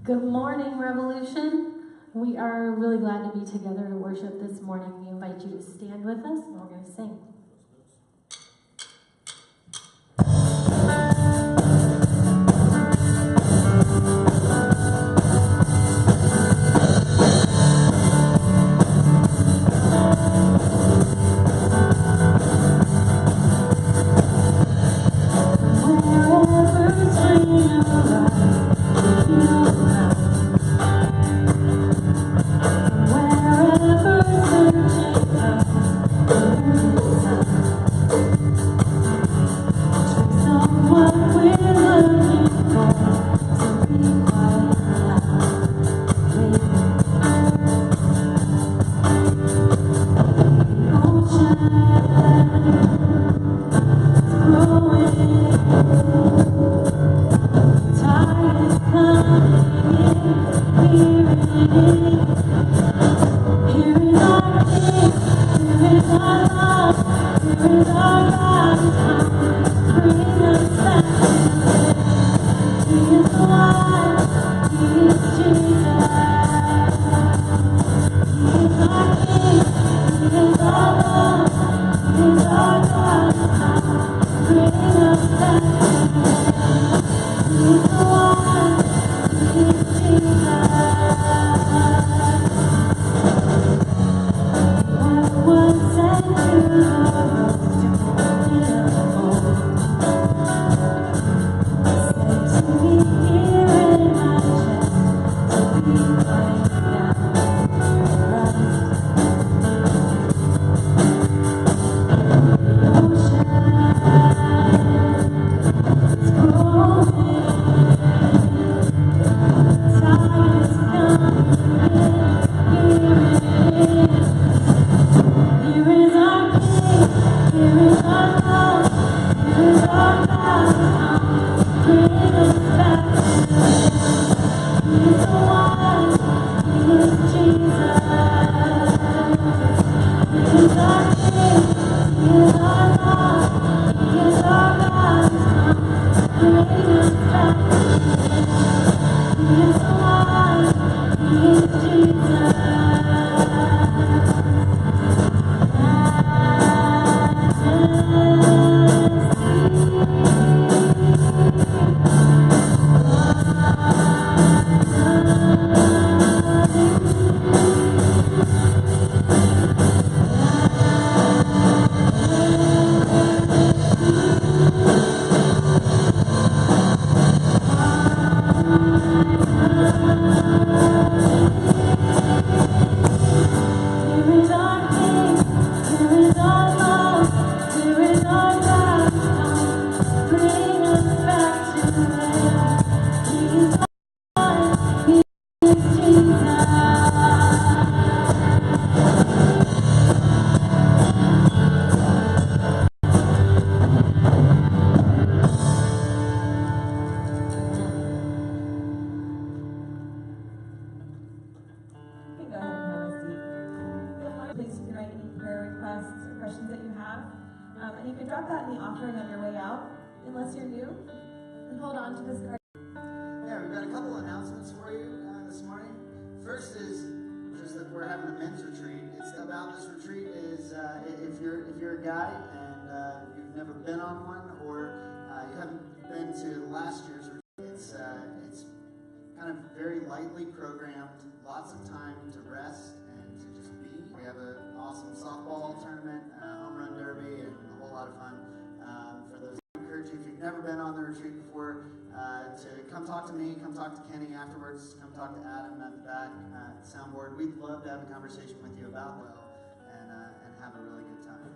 Good morning, Revolution. We are really glad to be together to worship this morning. We invite you to stand with us, and we're going to sing. If you're a guy and you've never been on one, or you haven't been to last year's retreat, it's kind of very lightly programmed, lots of time to rest and to just be. We have an awesome softball tournament, home run derby, and a whole lot of fun. For those, I encourage you, if you've never been on the retreat before, to come talk to me, come talk to Kenny afterwards, come talk to Adam at the back at the soundboard. We'd love to have a conversation with you about and have a really good time.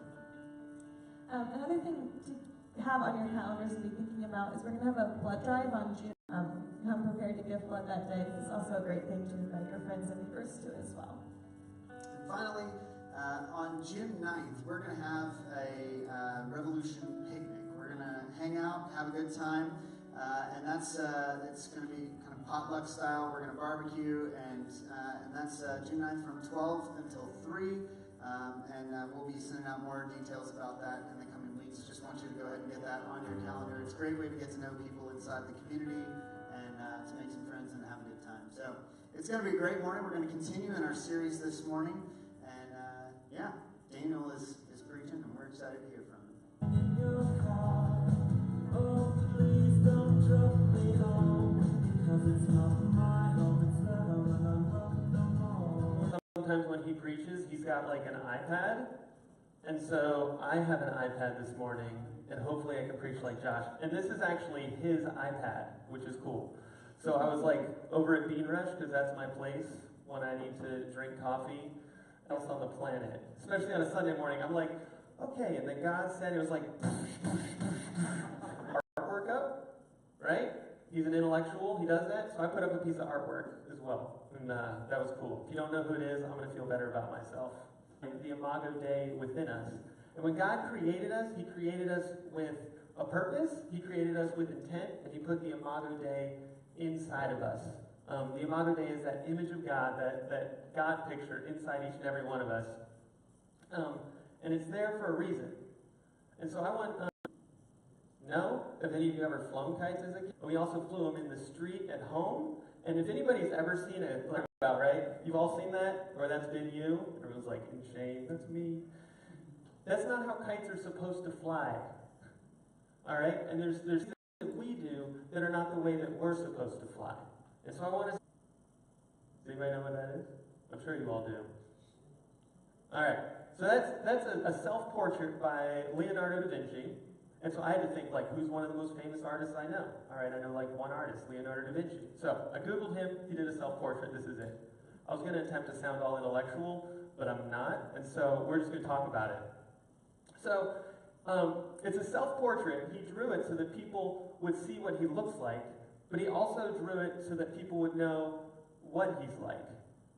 Another thing to have on your calendars and be thinking about is we're going to have a blood drive on June. Come prepared to give blood that day. This is also a great thing to invite your friends and neighbors to as well. And finally, on June 9th, we're going to have a Revolution picnic. We're going to hang out, have a good time, and that's it's going to be kind of potluck style. We're going to barbecue, and that's June 9th from 12 until 3, and we'll be sending out more details about that in the coming weeks. Just want you to go ahead and get that on your calendar. It's a great way to get to know people inside the community and to make some friends and have a good time. So it's going to be a great morning. We're going to continue in our series this morning. Yeah, Daniel is preaching, and we're excited to hear from him. Sometimes when he preaches, he's got like an iPad, and so I have an iPad this morning, and hopefully I can preach like Josh. And this is actually his iPad, which is cool. So I was like over at Bean Rush, because that's my place when I need to drink coffee else on the planet, especially on a Sunday morning. I'm like, okay, and then God said, it was like artwork up, right? He's an intellectual, he does that, so I put up a piece of artwork as well, and that was cool. If you don't know who it is, I'm going to feel better about myself. The Imago Dei within us. And when God created us, he created us with a purpose, he created us with intent, and he put the Imago Dei inside of us. The Imago Dei is that image of God, that God picture inside each and every one of us. And it's there for a reason. And so I want know if any of you ever flown kites as a kid. We also flew them in the street at home. And if anybody's ever seen it, like about, right? You've all seen that? Or that's been you? Everyone's like, in shame, that's me. That's not how kites are supposed to fly. All right? And there's things that we do that are not the way that we're supposed to fly. And so I want to... Does anybody know what that is? I'm sure you all do. All right. So that's a self-portrait by Leonardo da Vinci. And so I had to think, like, who's one of the most famous artists I know? All right, I know, like, one artist, Leonardo da Vinci. So I Googled him. He did a self-portrait. This is it. I was going to attempt to sound all intellectual, but I'm not. And so we're just going to talk about it. So it's a self-portrait. He drew it so that people would see what he looks like, but he also drew it so that people would know what he's like.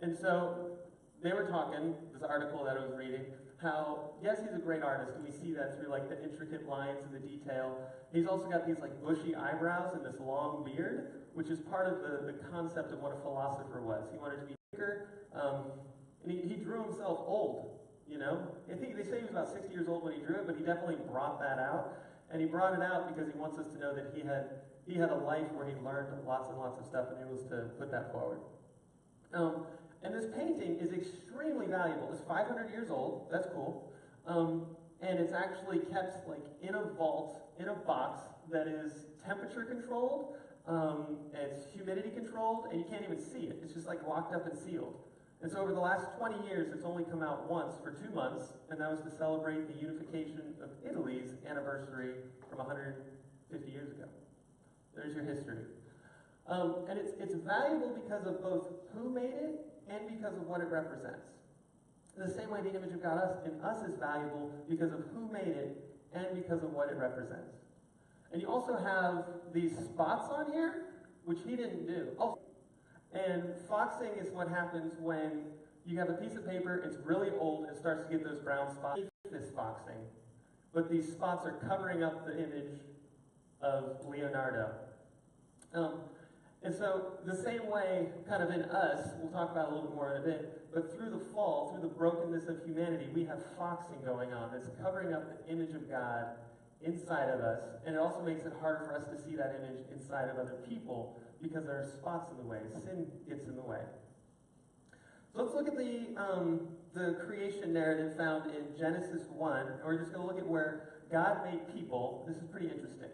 And so they were talking, this article that I was reading, how, yes, he's a great artist, and we see that through like the intricate lines and the detail. He's also got these like bushy eyebrows and this long beard, which is part of the concept of what a philosopher was. He wanted to be thicker, and he drew himself old, you know? I think they say he was about 60 years old when he drew it, but he definitely brought that out. And he brought it out because he wants us to know that he had a life where he learned lots and lots of stuff, and he was to put that forward. And this painting is extremely valuable. It's 500 years old. That's cool. And it's actually kept like in a vault, in a box that is temperature controlled. It's humidity controlled, and you can't even see it. It's just like locked up and sealed. And so over the last 20 years, it's only come out once for 2 months, and that was to celebrate the unification of Italy's anniversary from 150 years ago. There's your history. And it's valuable because of both who made it and because of what it represents. The same way the image of God in us is valuable because of who made it and because of what it represents. And you also have these spots on here, which he didn't do. Oh, and foxing is what happens when you have a piece of paper, it's really old, and starts to get those brown spots. This foxing. But these spots are covering up the image of Leonardo. And so the same way, kind of in us, we'll talk about it a little bit more in a bit, but through the fall, through the brokenness of humanity, we have foxing going on that's covering up the image of God inside of us, and it also makes it harder for us to see that image inside of other people because there are spots in the way. Sin gets in the way. So let's look at the creation narrative found in Genesis 1, and we're just going to look at where God made people. This is pretty interesting.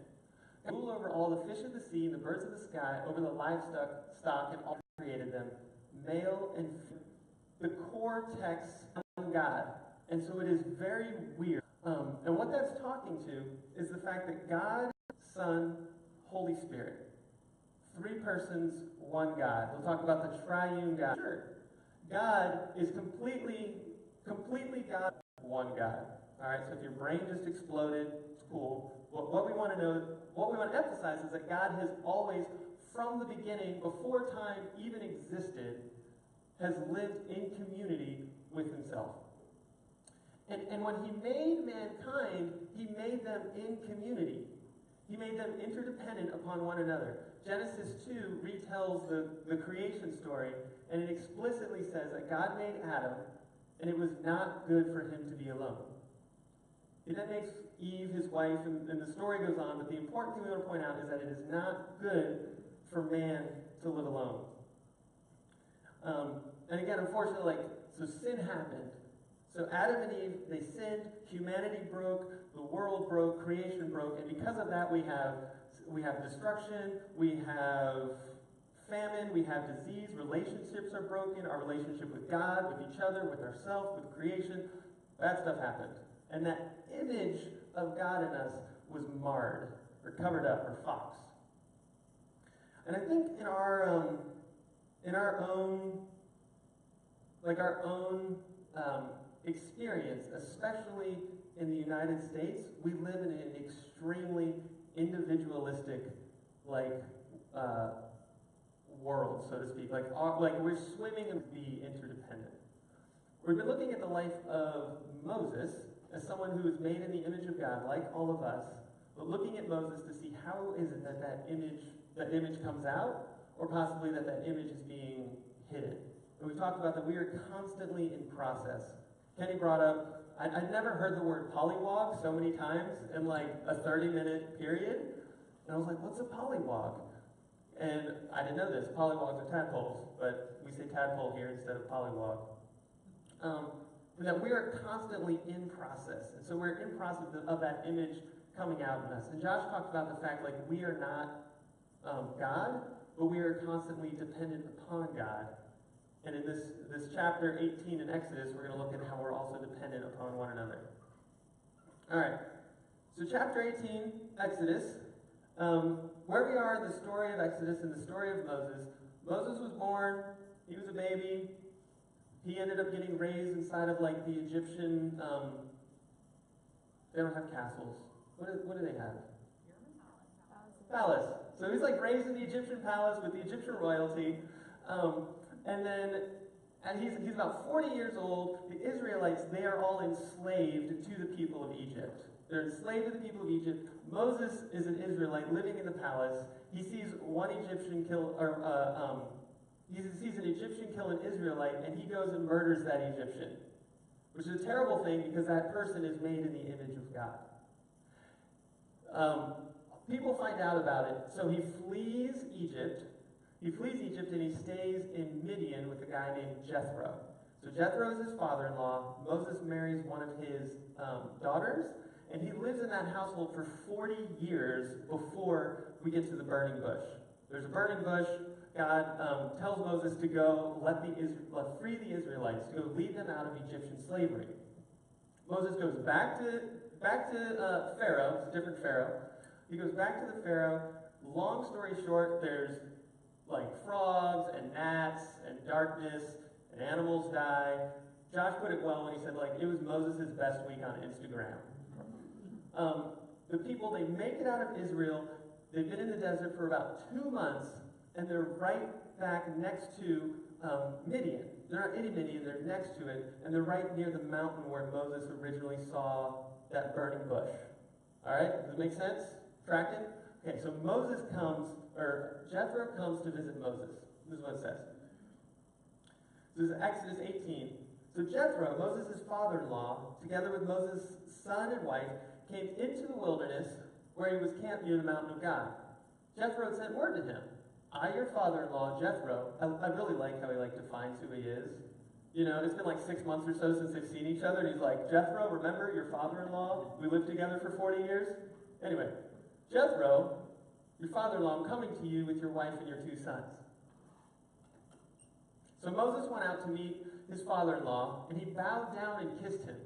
Rule over all the fish of the sea, the birds of the sky, over the livestock, and all created them, male and female. The core text of God, and so it is very weird. And what that's talking to is the fact that God, Son, Holy Spirit, 3 persons, 1 God. We'll talk about the triune God. Sure. God is completely God, 1 God. All right, so if your brain just exploded, it's cool. What we want to know, what we want to emphasize is that God has always, from the beginning, before time even existed, has lived in community with himself. And when he made mankind, he made them in community. He made them interdependent upon one another. Genesis 2 retells the creation story, and it explicitly says that God made Adam, and it was not good for him to be alone. He then makes Eve his wife, and the story goes on, but the important thing we want to point out is that it is not good for man to live alone. And again, unfortunately, so sin happened. So Adam and Eve, they sinned, humanity broke, the world broke, creation broke, and because of that we have destruction, we have famine, we have disease, relationships are broken, our relationship with God, with each other, with ourselves, with creation, bad stuff happened. And that image of God in us was marred, or covered up, or foxed. And I think in our own experience, especially in the United States, we live in an extremely individualistic, world, so to speak. We're swimming in the interdependent. We've been looking at the life of Moses as someone who is made in the image of God, like all of us, but looking at Moses to see how is it that image comes out, or possibly that image is being hidden. And we've talked about that we are constantly in process. Kenny brought up, I'd never heard the word pollywog so many times in a 30-minute period. And I was like, what's a pollywog? And I didn't know this. Pollywogs are tadpoles, but we say tadpole here instead of pollywog. That we are constantly in process. And so we're in process of that image coming out in us. And Josh talked about the fact we are not God, but we are constantly dependent upon God. And in this chapter 18 in Exodus, we're going to look at how we're also dependent upon one another. All right. So chapter 18, Exodus. Where we are in the story of Exodus and the story of Moses. Moses was born. He was a baby. He ended up getting raised inside of the Egyptian. They don't have castles. What do they have? Palace. So he's raised in the Egyptian palace with the Egyptian royalty. And he's about 40 years old. The Israelites, they are all enslaved to the people of Egypt. They're enslaved to the people of Egypt. Moses is an Israelite living in the palace. He sees one Egyptian kill, he sees an Egyptian kill an Israelite, and he goes and murders that Egyptian, which is a terrible thing because that person is made in the image of God. People find out about it, so he flees Egypt. He flees Egypt and he stays in Midian with a guy named Jethro. So Jethro is his father-in-law. Moses marries one of his daughters, and he lives in that household for 40 years before we get to the burning bush. There's a burning bush. God tells Moses to go free the Israelites, to go lead them out of Egyptian slavery. Moses goes back to Pharaoh. It's a different Pharaoh. He goes back to the Pharaoh. Long story short, there's frogs and gnats and darkness and animals die. Josh put it well when he said it was Moses' best week on Instagram. The people, they make it out of Israel. They've been in the desert for about 2 months, and they're right back next to Midian. They're not in Midian, they're next to it, and they're right near the mountain where Moses originally saw that burning bush. All right, does it make sense? Tracking? Okay, so Jethro comes to visit Moses. This is what it says. This is Exodus 18. So Jethro, Moses' father-in-law, together with Moses' son and wife, came into the wilderness where he was camped near the mountain of God. Jethro sent word to him, I, your father-in-law, Jethro. I really like how he defines who he is. It's been 6 months or so since they've seen each other, and he's like, Jethro, remember your father-in-law? We lived together for 40 years? Anyway, Jethro, your father-in-law, I'm coming to you with your wife and your 2 sons. So Moses went out to meet his father-in-law, and he bowed down and kissed him.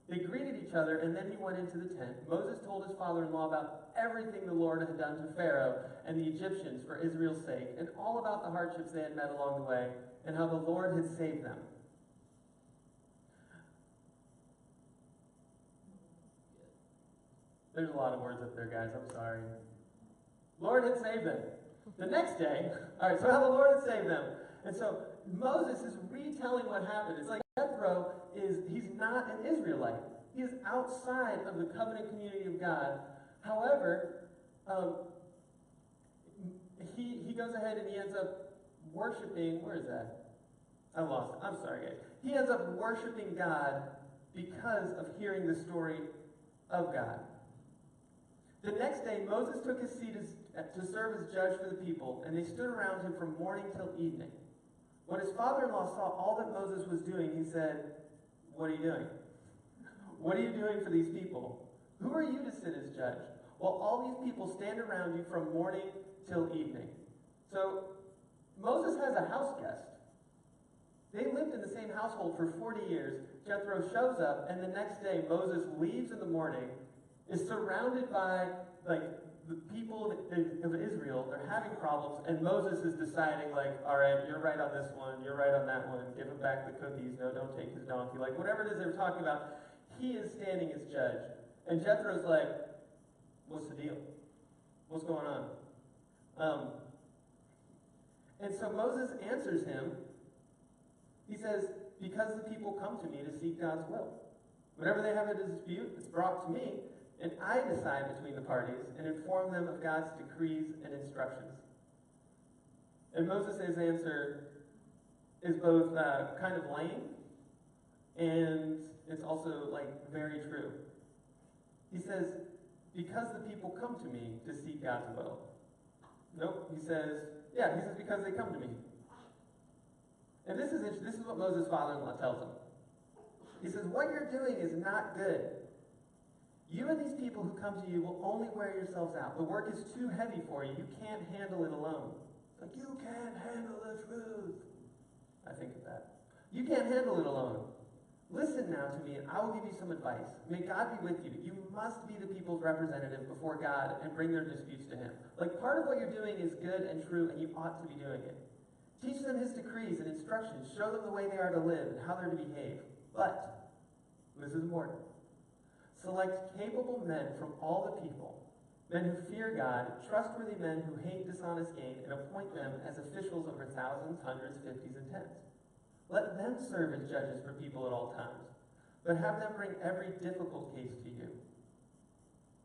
They greeted each other, and then he went into the tent. Moses told his father-in-law about everything the Lord had done to Pharaoh and the Egyptians for Israel's sake, and all about the hardships they had met along the way, and how the Lord had saved them. There's a lot of words up there, guys. I'm sorry. Lord had saved them. The next day, all right, so how the Lord had saved them. And so Moses is retelling what happened. It's like Jethro he's not an Israelite. He is outside of the covenant community of God. However, he goes ahead and he ends up worshiping, where is that? I lost it. I'm sorry, guys. He ends up worshiping God because of hearing the story of God. The next day, Moses took his seat to serve as judge for the people, and they stood around him from morning till evening. When his father-in-law saw all that Moses was doing, he said, "What are you doing? What are you doing for these people? Who are you to sit as judge? While all these people stand around you from morning till evening." So Moses has a house guest. They lived in the same household for 40 years. Jethro shows up, and the next day Moses leaves in the morning, is surrounded by the people of Israel. They're having problems, and Moses is deciding, all right, you're right on this one, you're right on that one, give him back the cookies, no, don't take his donkey. Whatever it is they were talking about, he is standing as judge. And Jethro's like, what's the deal? What's going on? And so Moses answers him. He says, because the people come to me to seek God's will. Whenever they have a dispute, it's brought to me, and I decide between the parties and inform them of God's decrees and instructions. And Moses' answer is both kind of lame, and it's also very true. He says, because the people come to me to seek God's will. Nope, he says, because they come to me. And this is what Moses' father-in-law tells him. He says, what you're doing is not good. You and these people who come to you will only wear yourselves out. The work is too heavy for you. You can't handle it alone. You can't handle the truth. I think of that. You can't handle it alone. Listen now to me, and I will give you some advice. May God be with you. You must be the people's representative before God and bring their disputes to him. Part of what you're doing is good and true, and you ought to be doing it. Teach them his decrees and instructions. Show them the way they are to live and how they're to behave. But, this is important, select capable men from all the people, men who fear God, trustworthy men who hate dishonest gain, and appoint them as officials over thousands, hundreds, fifties, and tens. Let them serve as judges for people at all times, but have them bring every difficult case to you.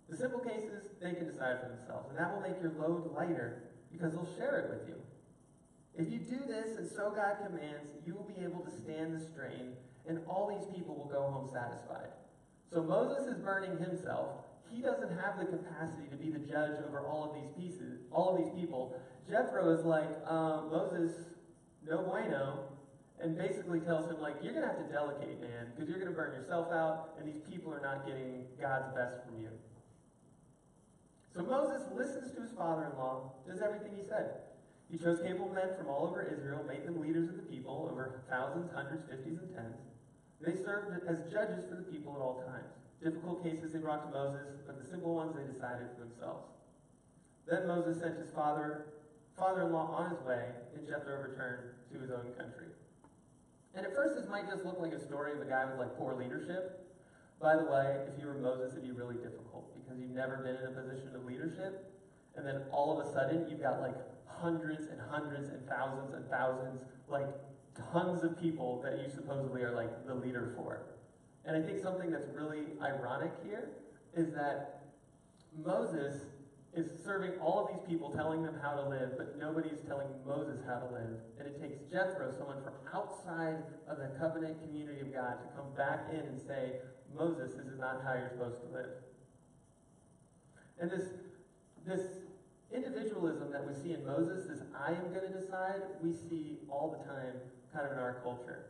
The simple cases, they can decide for themselves, and that will make your load lighter because they'll share it with you. If you do this, and so God commands, you will be able to stand the strain, and all these people will go home satisfied. So Moses is burning himself. He doesn't have the capacity to be the judge over all of these people. Jethro is like, Moses, no bueno, and basically tells him, you're going to have to delegate, man, because you're going to burn yourself out, and these people are not getting God's best from you. So Moses listens to his father-in-law, does everything he said. He chose capable men from all over Israel, made them leaders of the people, over thousands, hundreds, fifties, and tens. They served as judges for the people at all times. Difficult cases they brought to Moses, but the simple ones they decided for themselves. Then Moses sent his father-in-law on his way, and Jethro returned to his own country. And at first this might just look like a story of a guy with poor leadership. By the way, if you were Moses, it'd be really difficult because you've never been in a position of leadership, and then all of a sudden you've got hundreds and hundreds and thousands, tons of people that you supposedly are the leader for. And I think something that's really ironic here is that Moses is serving all of these people, telling them how to live, but nobody's telling Moses how to live. And it takes Jethro, someone from outside of the covenant community of God, to come back in and say, Moses, this is not how you're supposed to live. And this individualism that we see in Moses, this I am going to decide, we see all the time kind of in our culture.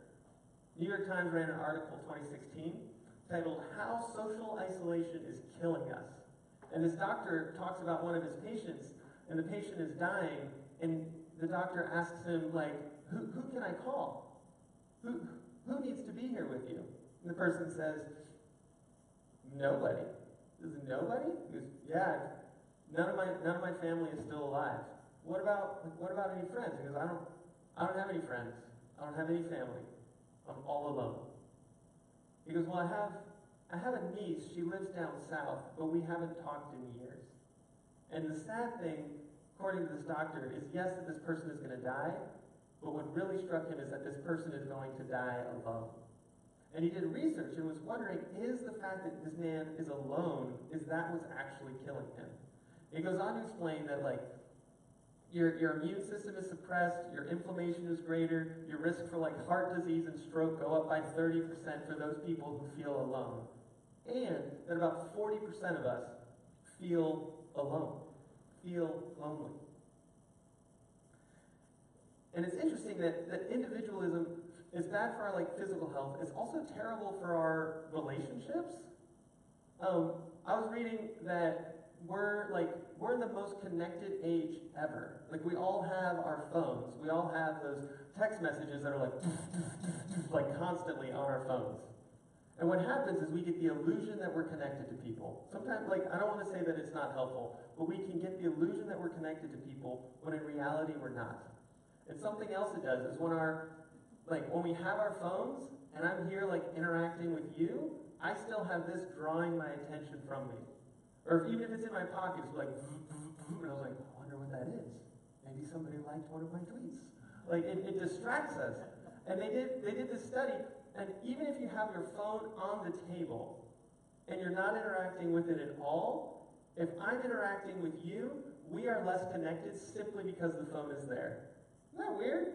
New York Times ran an article 2016 titled, How Social Isolation is Killing Us. And this doctor talks about one of his patients, and the patient is dying, and the doctor asks him, who can I call? Who needs to be here with you? And the person says, nobody. Is it nobody? He goes, yeah, none of my family is still alive. What about any friends? He goes, I don't have any friends. I don't have any family. I'm all alone. He goes, well, I I have a niece, she lives down south, but we haven't talked in years. And the sad thing, according to this doctor, is yes, that this person is going to die, but what really struck him is that this person is going to die alone. And he did research and was wondering, is the fact that this man is alone, is that what's actually killing him? He goes on to explain that, like, your immune system is suppressed, your inflammation is greater, your risk for like heart disease and stroke go up by 30% for those people who feel alone. And that about 40% of us feel alone, feel lonely. And it's interesting that individualism is bad for our like physical health. It's also terrible for our relationships. I was reading that we're in the most connected age ever. Like, we all have our phones. We all have those text messages that are like constantly on our phones. And what happens is we get the illusion that we're connected to people. Sometimes, like, I don't want to say that it's not helpful, but we can get the illusion that we're connected to people when in reality we're not. And something else it does is when we have our phones and I'm here like interacting with you, I still have this drawing my attention from me. Or even if it's in my pocket, it's like, and I was like, I wonder what that is. Maybe somebody liked one of my tweets. Like, it distracts us. And they did this study, and even if you have your phone on the table and you're not interacting with it at all, if I'm interacting with you, we are less connected simply because the phone is there. Isn't that weird?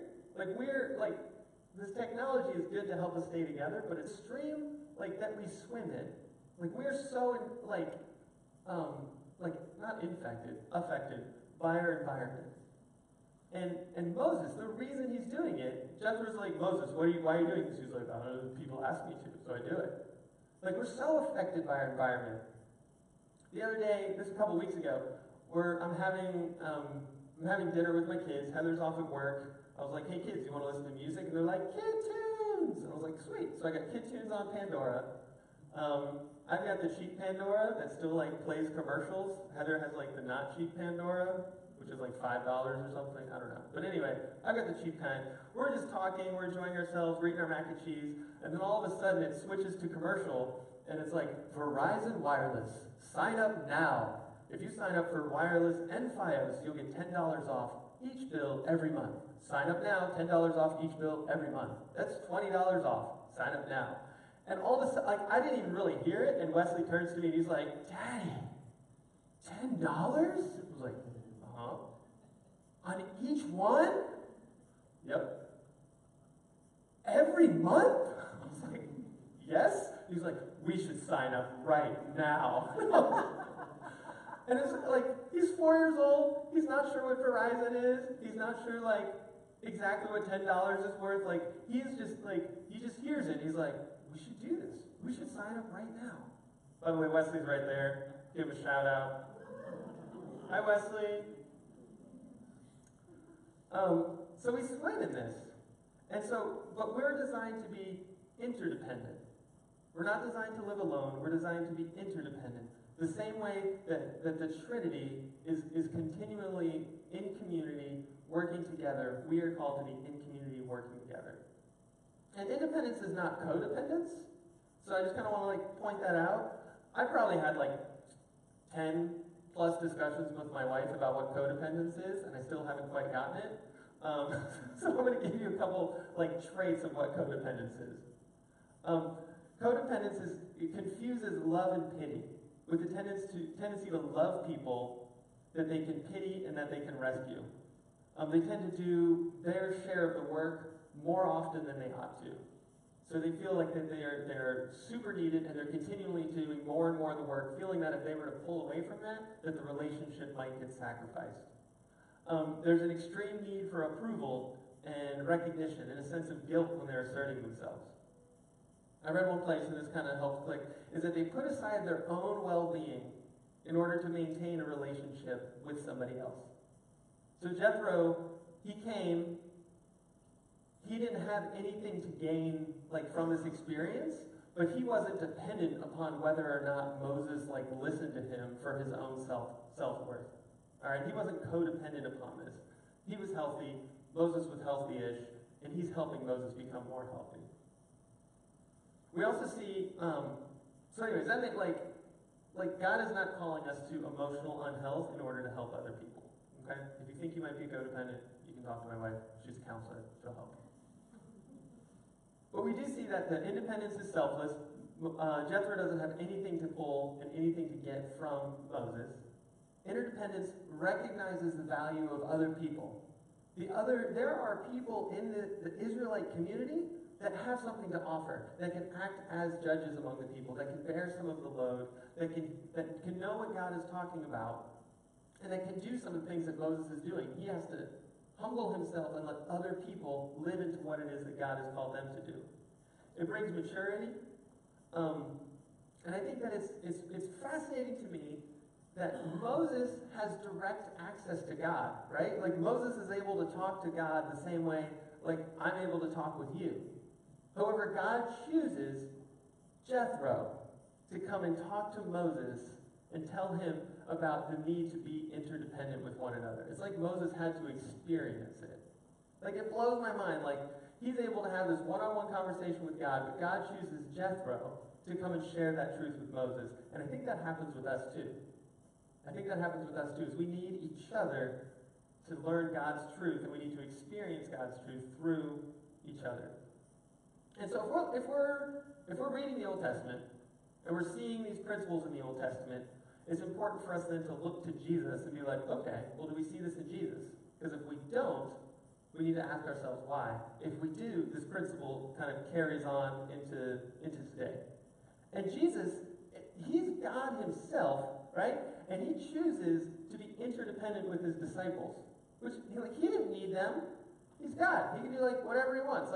This technology is good to help us stay together, but it's stream that we swim in. Like, we're so not affected by our environment. And Moses, the reason he's doing it, Jethro's like, Moses, why are you doing this? He's like, people ask me to, so I do it. Like, we're so affected by our environment. The other day, this was a couple weeks ago, I'm having dinner with my kids. Heather's off at work. I was like, hey kids, you want to listen to music? And they're like, Kid Tunes! And I was like, sweet. So I got Kid Tunes on Pandora. I've got the cheap Pandora that still plays commercials. Heather has the not cheap Pandora, which is $5 or something. I don't know. But anyway, I've got the cheap kind. We're just talking, we're enjoying ourselves, we're eating our mac and cheese, and then all of a sudden it switches to commercial, and it's like, Verizon Wireless, sign up now. If you sign up for wireless and Fios, you'll get $10 off each bill every month. Sign up now, $10 off each bill every month. That's $20 off. Sign up now. And all of a sudden, I didn't even really hear it, and Wesley turns to me and he's like, Daddy, $10? I was like, uh-huh. On each one? Yep. Every month? I was like, yes? He's like, we should sign up right now. And it's he's 4 years old, he's not sure what Verizon is, he's not sure exactly what $10 is worth. He just hears it, he's like, we should do this. We should sign up right now. By the way, Wesley's right there. Give him a shout out. Hi, Wesley. So we swim in this. But we're designed to be interdependent. We're not designed to live alone, we're designed to be interdependent. The same way that the Trinity is continually in community, working together, we are called to be in community, working together. And independence is not codependence. So I just kind of want to point that out. I probably had 10 plus discussions with my wife about what codependence is, and I still haven't quite gotten it. So I'm going to give you a couple traits of what codependence is. Codependence it confuses love and pity with the tendency to love people that they can pity and that they can rescue. They tend to do their share of the work more often than they ought to. So they feel like that they're super needed, and they're continually doing more and more of the work, feeling that if they were to pull away from that the relationship might get sacrificed. There's an extreme need for approval and recognition and a sense of guilt when they're asserting themselves. I read one place, and this kind of helped is that they put aside their own well-being in order to maintain a relationship with somebody else. So Jethro, he came, he didn't have anything to gain from this experience, but he wasn't dependent upon whether or not Moses listened to him for his own self-worth. All right, he wasn't codependent upon this. He was healthy, Moses was healthy-ish, and he's helping Moses become more healthy. We also see So anyways, that meant like God is not calling us to emotional unhealth in order to help other people. Okay? If you think you might be codependent, you can talk to my wife. She's a counselor. She'll help. But we do see that the independence is selfless. Jethro doesn't have anything to pull and anything to get from Moses. Interdependence recognizes the value of other people. There are people in the Israelite community that have something to offer, that can act as judges among the people, that can bear some of the load, that can know what God is talking about, and that can do some of the things that Moses is doing. He has to humble himself and let other people live into what it is that God has called them to do. It brings maturity, and I think that it's fascinating to me that Moses has direct access to God, right? Like Moses is able to talk to God the same way like I'm able to talk with you. However, God chooses Jethro to come and talk to Moses and tell him about the need to be interdependent with one another. It's like Moses had to experience it. Like it blows my mind. Like he's able to have this one-on-one conversation with God, but God chooses Jethro to come and share that truth with Moses. And I think that happens with us too. I think that happens with us too, is we need each other to learn God's truth, and we need to experience God's truth through each other. And so if we're reading the Old Testament, and we're seeing these principles in the Old Testament, it's important for us then to look to Jesus and be like, okay, well, do we see this in Jesus? Because if we don't, we need to ask ourselves why. If we do, this principle kind of carries on into today. And Jesus, he's God himself, right? And he chooses to be interdependent with his disciples. Which, he didn't need them. He's God. He can do, whatever he wants.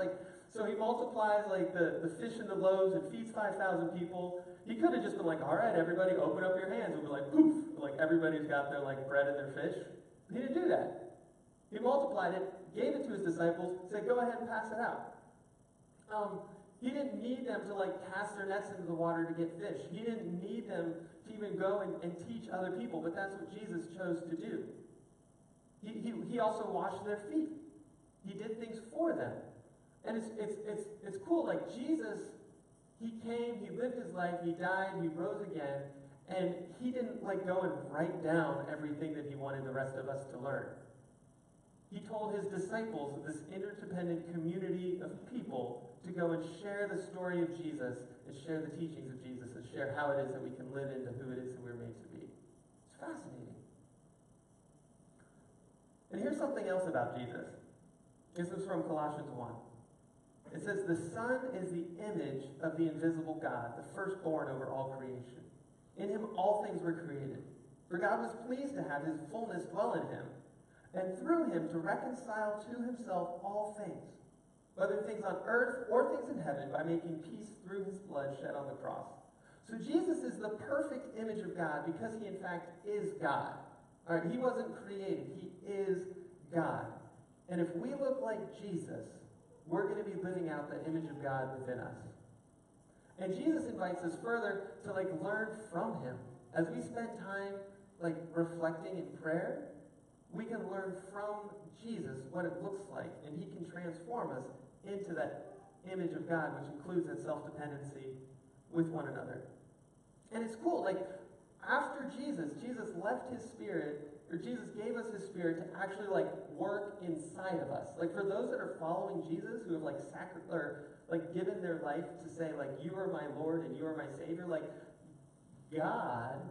So he multiplies, the fish and the loaves and feeds 5,000 people. He could have just been all right, everybody, open up your hands. And be poof. Everybody's got their, bread and their fish. He didn't do that. He multiplied it, gave it to his disciples, said, go ahead and pass it out. He didn't need them to, cast their nets into the water to get fish. He didn't need them to even go and teach other people, but that's what Jesus chose to do. He also washed their feet. He did things for them. And it's cool. Jesus, he came, he lived his life, he died, he rose again, and he didn't go and write down everything that he wanted the rest of us to learn. He told his disciples, this interdependent community of people, to go and share the story of Jesus and share the teachings of Jesus and share how it is that we can live into who it is that we're made to be. It's fascinating. And here's something else about Jesus. This is from Colossians 1. It says, the Son is the image of the invisible God, the firstborn over all creation. In him all things were created. For God was pleased to have his fullness dwell in him, and through him to reconcile to himself all things, whether things on earth or things in heaven, by making peace through his blood shed on the cross. So Jesus is the perfect image of God because he in fact is God. All right, he wasn't created. He is God. And if we look like Jesus, we're going to be living out the image of God within us. And Jesus invites us further to learn from him. As we spend time reflecting in prayer, we can learn from Jesus what it looks like, and he can transform us into that image of God, which includes that self-dependency with one another. And it's cool, after Jesus left his spirit, or Jesus gave us his spirit to actually work inside of us. For those that are following Jesus, who have given their life to say you are my Lord and you are my Savior, God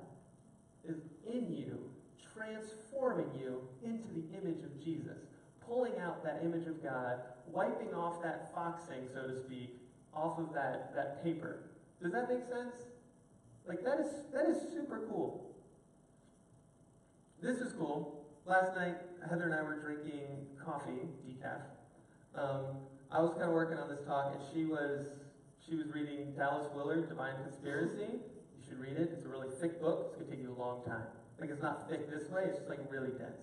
is in you, transforming you into the image of Jesus, pulling out that image of God, wiping off that foxing, so to speak, off of that paper. Does that make sense? That is super cool. This is cool. Last night, Heather and I were drinking coffee, decaf. I was kind of working on this talk, and she was reading Dallas Willard, Divine Conspiracy. You should read it. It's a really thick book. It's going to take you a long time. It's not thick this way. It's just really dense.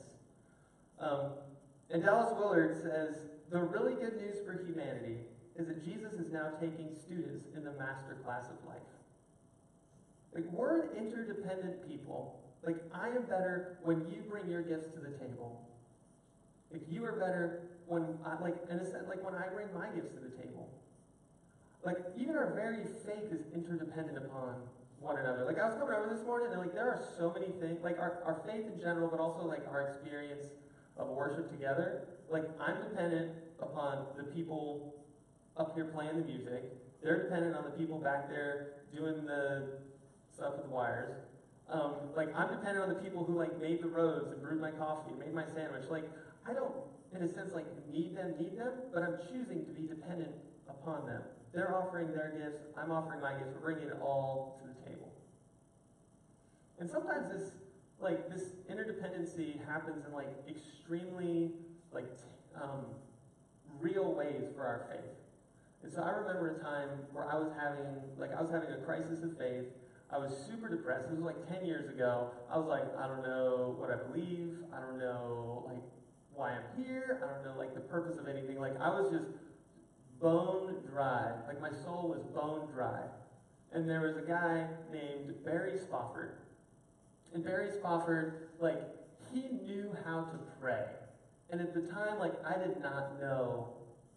And Dallas Willard says, the really good news for humanity is that Jesus is now taking students in the master class of life. We're an interdependent people. I am better when you bring your gifts to the table. You are better when in a sense, when I bring my gifts to the table. Even our very faith is interdependent upon one another. Like, I was coming over this morning, and like, there are so many things, like our faith in general, but also like our experience of worship together. Like, I'm dependent upon the people up here playing the music. They're dependent on the people back there doing the stuff with the wires. Like, I'm dependent on the people who like made the roads and brewed my coffee, made my sandwich. Like, I don't, in a sense, like need them, but I'm choosing to be dependent upon them. They're offering their gifts, I'm offering my gifts, we're bringing it all to the table. And sometimes this interdependency happens in like extremely like real ways for our faith. And so I remember a time where I was having a crisis of faith. I was super depressed. It was like 10 years ago. I was like, I don't know what I believe. I don't know like why I'm here. I don't know like the purpose of anything. Like, I was just bone dry. Like, my soul was bone dry. And there was a guy named Barry Spofford. And Barry Spofford, like, he knew how to pray. And at the time, like, I did not know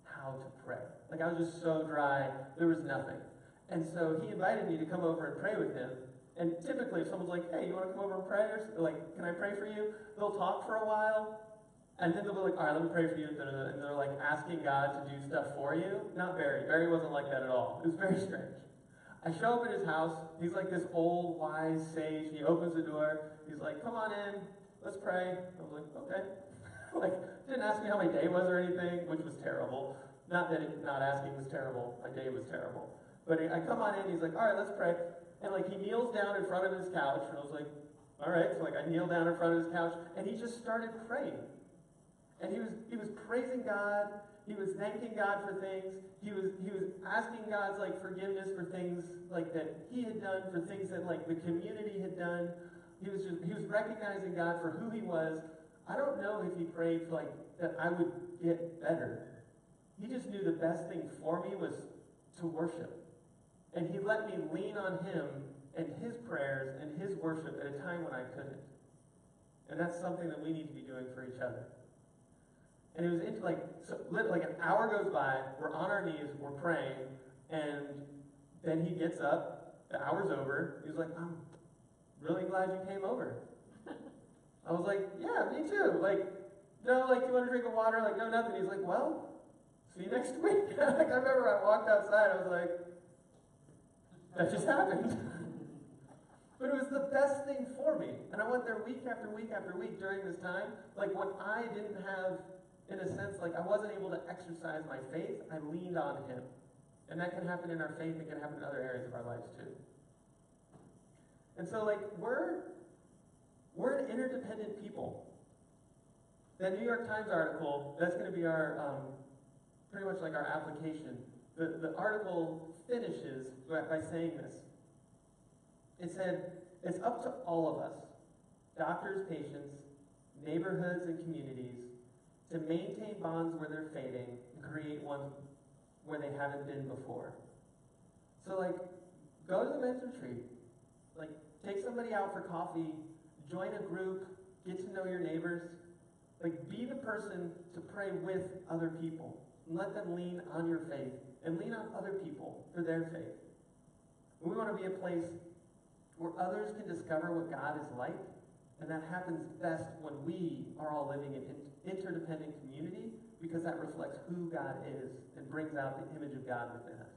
how to pray. Like, I was just so dry, there was nothing. And so he invited me to come over and pray with him. And typically, if someone's like, hey, you want to come over and pray? Or like, can I pray for you? They'll talk for a while, and then they'll be like, all right, let me pray for you. And they're like asking God to do stuff for you. Not Barry. Barry wasn't like that at all. It was very strange. I show up at his house. He's like this old, wise sage. He opens the door. He's like, come on in. Let's pray. I was like, okay. Like, didn't ask me how my day was or anything, which was terrible. Not that not asking was terrible. My day was terrible. But I come on in. He's like, all right, let's pray. And like, he kneels down in front of his couch. And I was like, all right. So like, I kneel down in front of his couch. And he just started praying. And he was praising God. He was thanking God for things. He was asking God's like forgiveness for things like that he had done, for things that like the community had done. He was recognizing God for who he was. I don't know if he prayed for like that I would get better. He just knew the best thing for me was to worship. And he let me lean on him and his prayers and his worship at a time when I couldn't. And that's something that we need to be doing for each other. And it was into like an hour goes by, we're on our knees, we're praying, and then he gets up, the hour's over, he's like, I'm really glad you came over. I was like, yeah, me too. Like, no, like, do you want a drink of water? Like, no, nothing. He's like, well, see you next week. Like, I remember I walked outside, I was like, that just happened. But it was the best thing for me. And I went there week after week after week during this time. Like, when I didn't have, in a sense, like, I wasn't able to exercise my faith, I leaned on him. And that can happen in our faith, it can happen in other areas of our lives too. And so, like, we're an interdependent people. That New York Times article, that's going to be our, pretty much like our application. The article finishes by saying this. It said, it's up to all of us, doctors, patients, neighborhoods, and communities, to maintain bonds where they're fading and create ones where they haven't been before. So, like, go to the men's retreat. Like, take somebody out for coffee, join a group, get to know your neighbors. Like, be the person to pray with other people. And let them lean on your faith and lean on other people for their faith. We want to be a place where others can discover what God is like, and that happens best when we are all living in interdependent community, because that reflects who God is and brings out the image of God within us.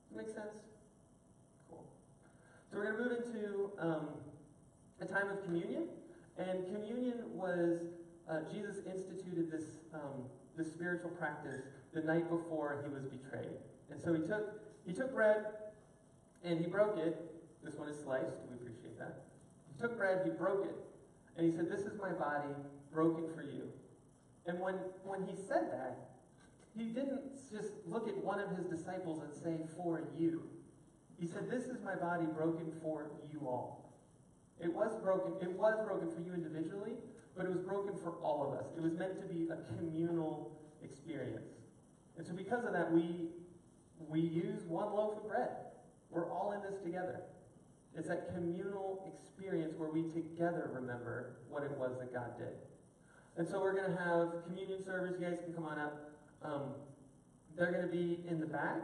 Does that make sense? Cool. So we're going to move into a time of communion, and communion was Jesus instituted this spiritual practice the night before he was betrayed. And so he took bread and he broke it. This one is sliced. We appreciate that. He took bread, he broke it, and he said, "This is my body broken for you." And when he said that, he didn't just look at one of his disciples and say, "For you." He said, "This is my body broken for you all." It was broken for you individually, but it was broken for all of us. It was meant to be a communal experience. And so because of that, we use one loaf of bread. We're all in this together. It's that communal experience where we together remember what it was that God did. And so we're going to have communion service. You guys can come on up. They're going to be in the back.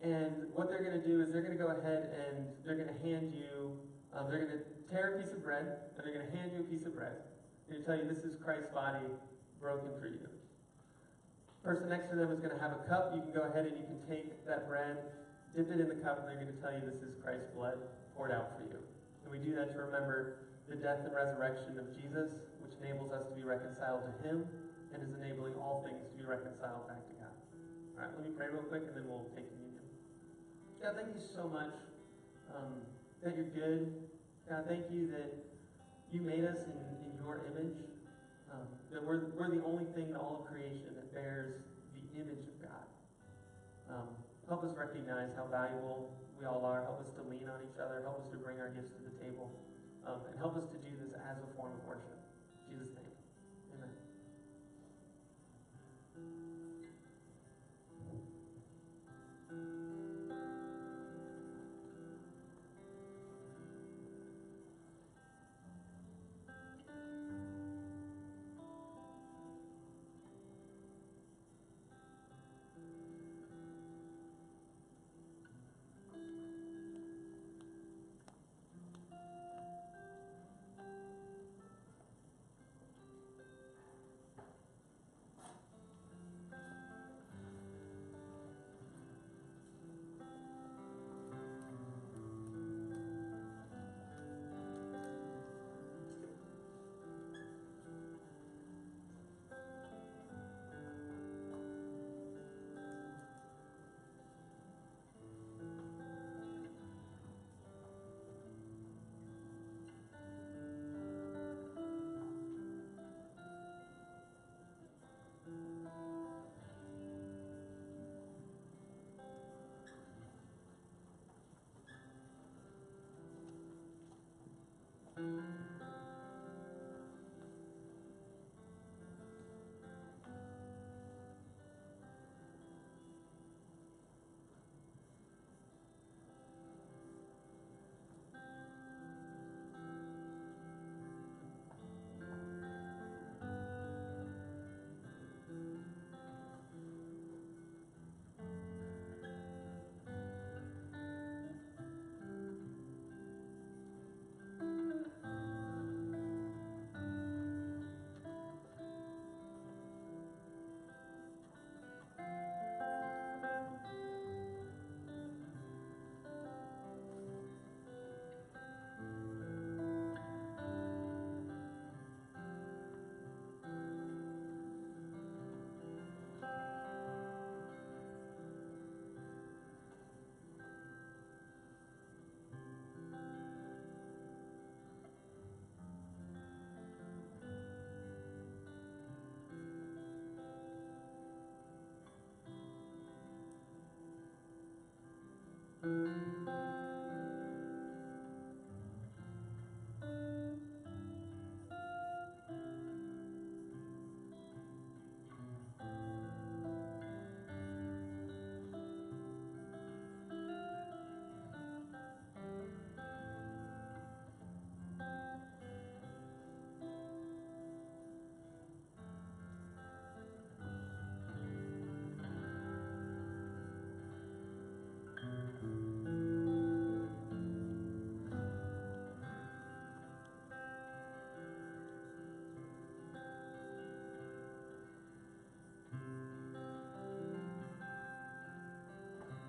And what they're going to do is they're going to go ahead and they're going to hand you, they're going to tear a piece of bread, and they're going to hand you a piece of bread. They're going to tell you this is Christ's body broken for you. The person next to them is going to have a cup. You can go ahead and you can take that bread, dip it in the cup, and they're going to tell you this is Christ's blood poured out for you. And we do that to remember the death and resurrection of Jesus, which enables us to be reconciled to him and is enabling all things to be reconciled back to God. All right, let me pray real quick and then we'll take communion. God, thank you so much that you're good. God, thank you that you made us in your image. That we're the only thing in all of creation that bears the image of God. Help us recognize how valuable we all are. Help us to lean on each other. Help us to bring our gifts to the table. And help us to do this as a form of worship. In Jesus' name, amen.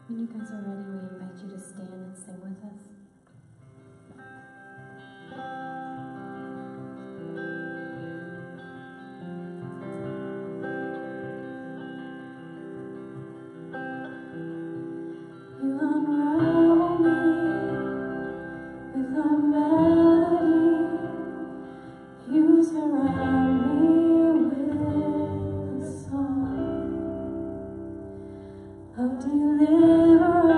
When you guys are ready, we invite you to stand and sing with us. You unravel me with a melody. You surround me with a song of deliverance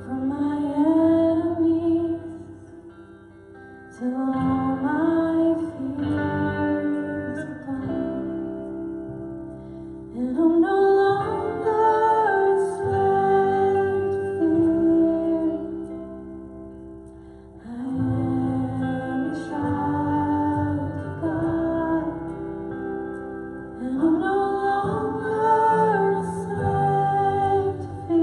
from my enemies, till all my fears are gone, and I'm no longer a slave to fear. I am a child of God, and I'm no longer a slave to fear.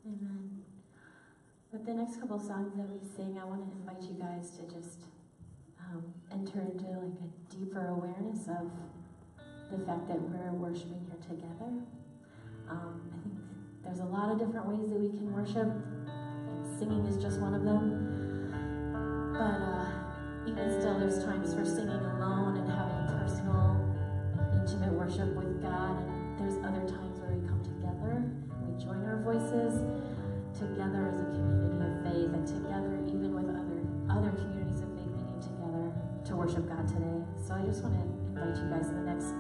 Amen. With the next couple songs that we sing, I want to invite you guys to just enter into like a deeper awareness of the fact that we're worshiping here together. I think there's a lot of different ways that we can worship. Singing is just one of them. But even still, there's times for singing alone and having personal, intimate worship with God. And there's other times where we come together, we join our voices together as a community of faith, and together even with other communities of faith meeting together to worship God today. So I just want to invite you guys in the next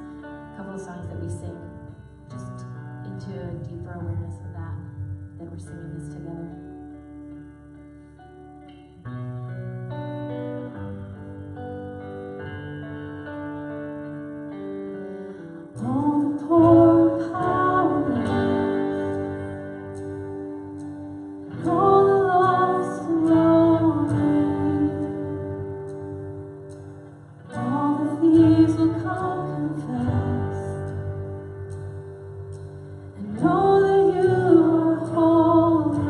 couple of songs that we sing, just into a deeper awareness of that we're singing this together. All the poor, powerless, and all the lost and lonely, all the thieves will come confess and know that you are holy.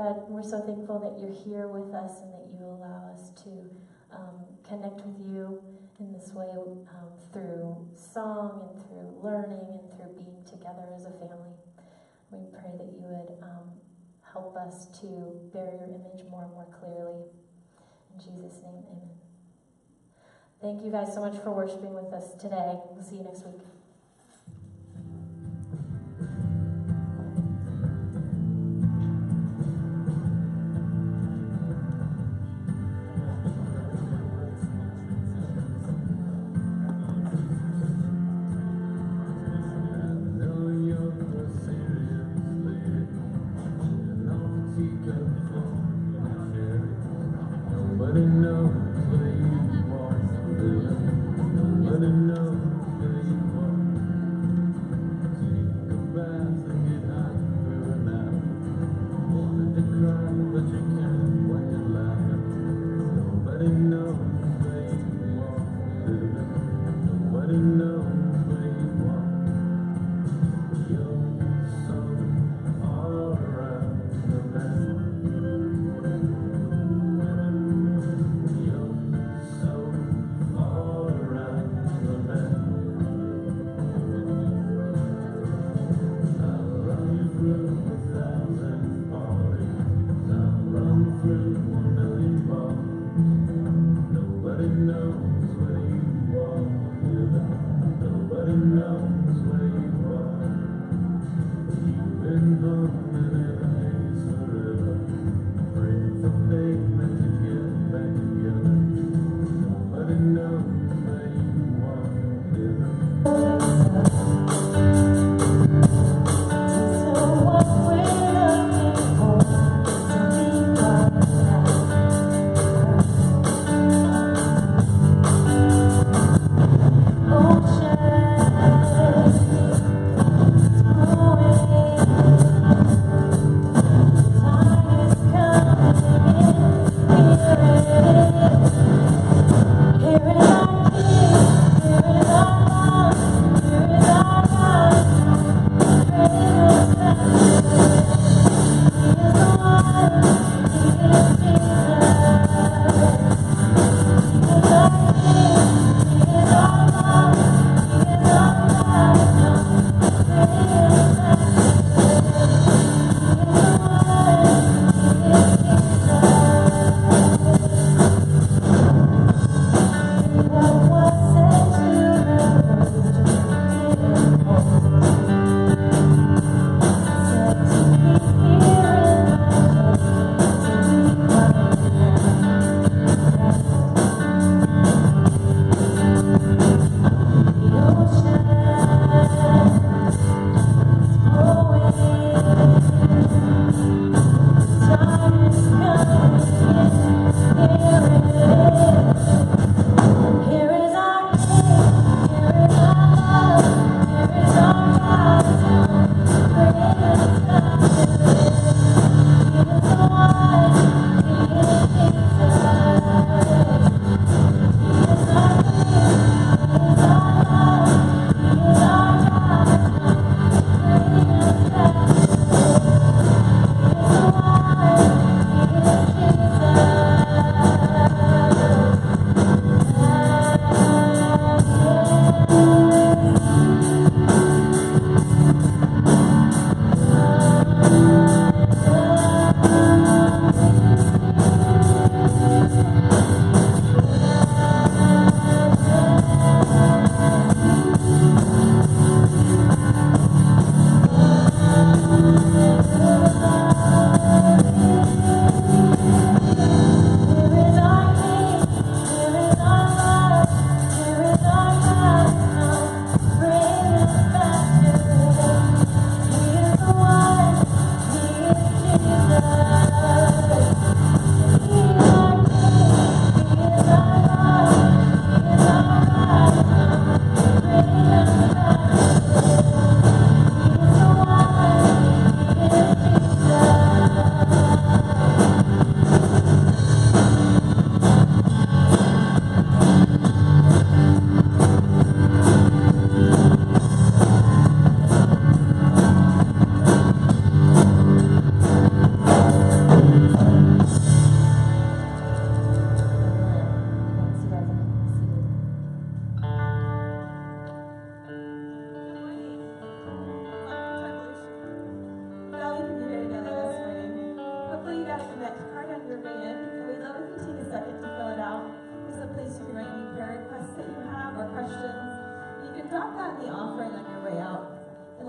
God, we're so thankful that you're here with us and that you allow us to connect with you in this way through song and through learning and through being together as a family. We pray that you would help us to bear your image more and more clearly. In Jesus' name, amen. Thank you guys so much for worshiping with us today. We'll see you next week. Nobody knows where you are. Nobody knows where you are. Take a bath and get hot for an hour. Wanted to cry, but you can't when you're laughing. Nobody knows where you are. Nobody knows where you are. You're so all around the mess. Nobody knows where you are. Nobody knows where you are. You've been humming in a haze forever, praying for pavement to get back together. Nobody knows where you are. So what we're looking for to be part of that ocean.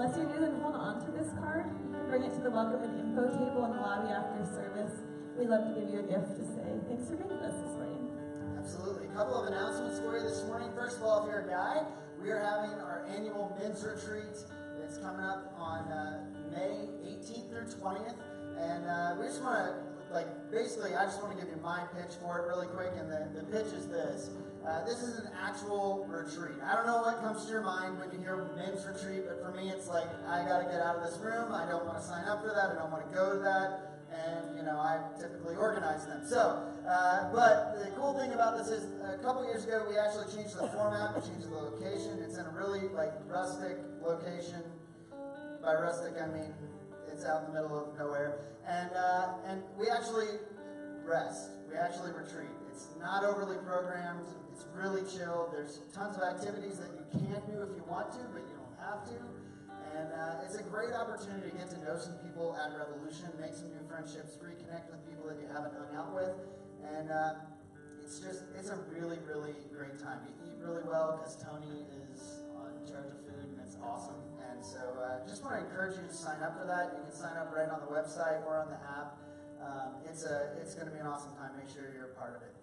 unless you're new, then hold on to this card. You can bring it to the welcome and info table in the lobby after service. We'd love to give you a gift to say thanks for being with us this morning. Absolutely. A couple of announcements for you this morning. First of all, if you're a guy, we are having our annual men's retreat. It's coming up on May 18th through 20th. And we just want to, basically, I just want to give you my pitch for it really quick. And the pitch is this. This is an actual retreat. I don't know what comes to your mind when you hear men's retreat, but for me, it's like, I got to get out of this room. I don't want to sign up for that. I don't want to go to that. And, I typically organize them. So, but the cool thing about this is a couple years ago, we actually changed the format, we changed the location. It's in a really, rustic location. By rustic, I mean it's out in the middle of nowhere. And we actually rest. We actually retreat. It's not overly programmed. It's really chill. There's tons of activities that you can do if you want to, but you don't have to. And it's a great opportunity to get to know some people at Revolution, make some new friendships, reconnect with people that you haven't hung out with. And it's a really, really great time. You eat really well because Tony is in charge of food, and it's awesome. And so just want to encourage you to sign up for that. You can sign up right on the website or on the app. It's going to be an awesome time. Make sure you're a part of it.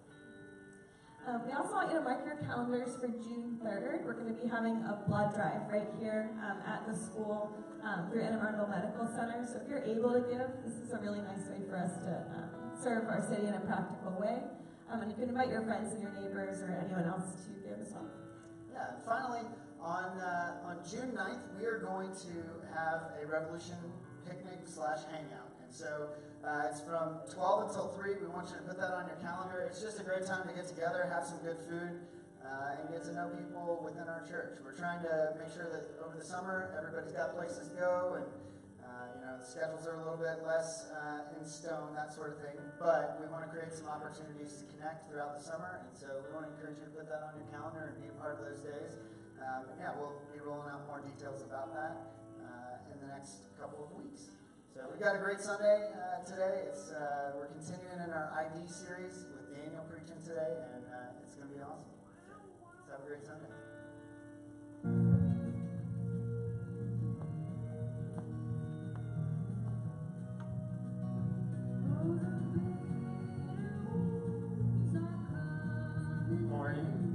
We also want you to mark your calendars for June 3rd. We're going to be having a blood drive right here at the school through Anne Arundel Medical Center. So if you're able to give, this is a really nice way for us to serve our city in a practical way. And you can invite your friends and your neighbors or anyone else to give as well. Yeah, and finally, on June 9th, we are going to have a Revolution picnic / hangout. And so it's from 12 until 3. We want you to put that on your calendar. It's just a great time to get together, have some good food, and get to know people within our church. We're trying to make sure that over the summer, everybody's got places to go, and the schedules are a little bit less in stone, that sort of thing. But we want to create some opportunities to connect throughout the summer, and so we want to encourage you to put that on your calendar and be a part of those days. We'll be rolling out more details about that in the next couple of weeks. So we got a great Sunday today. We're continuing in our ID series with Daniel preaching today, and it's going to be awesome. So have a great Sunday.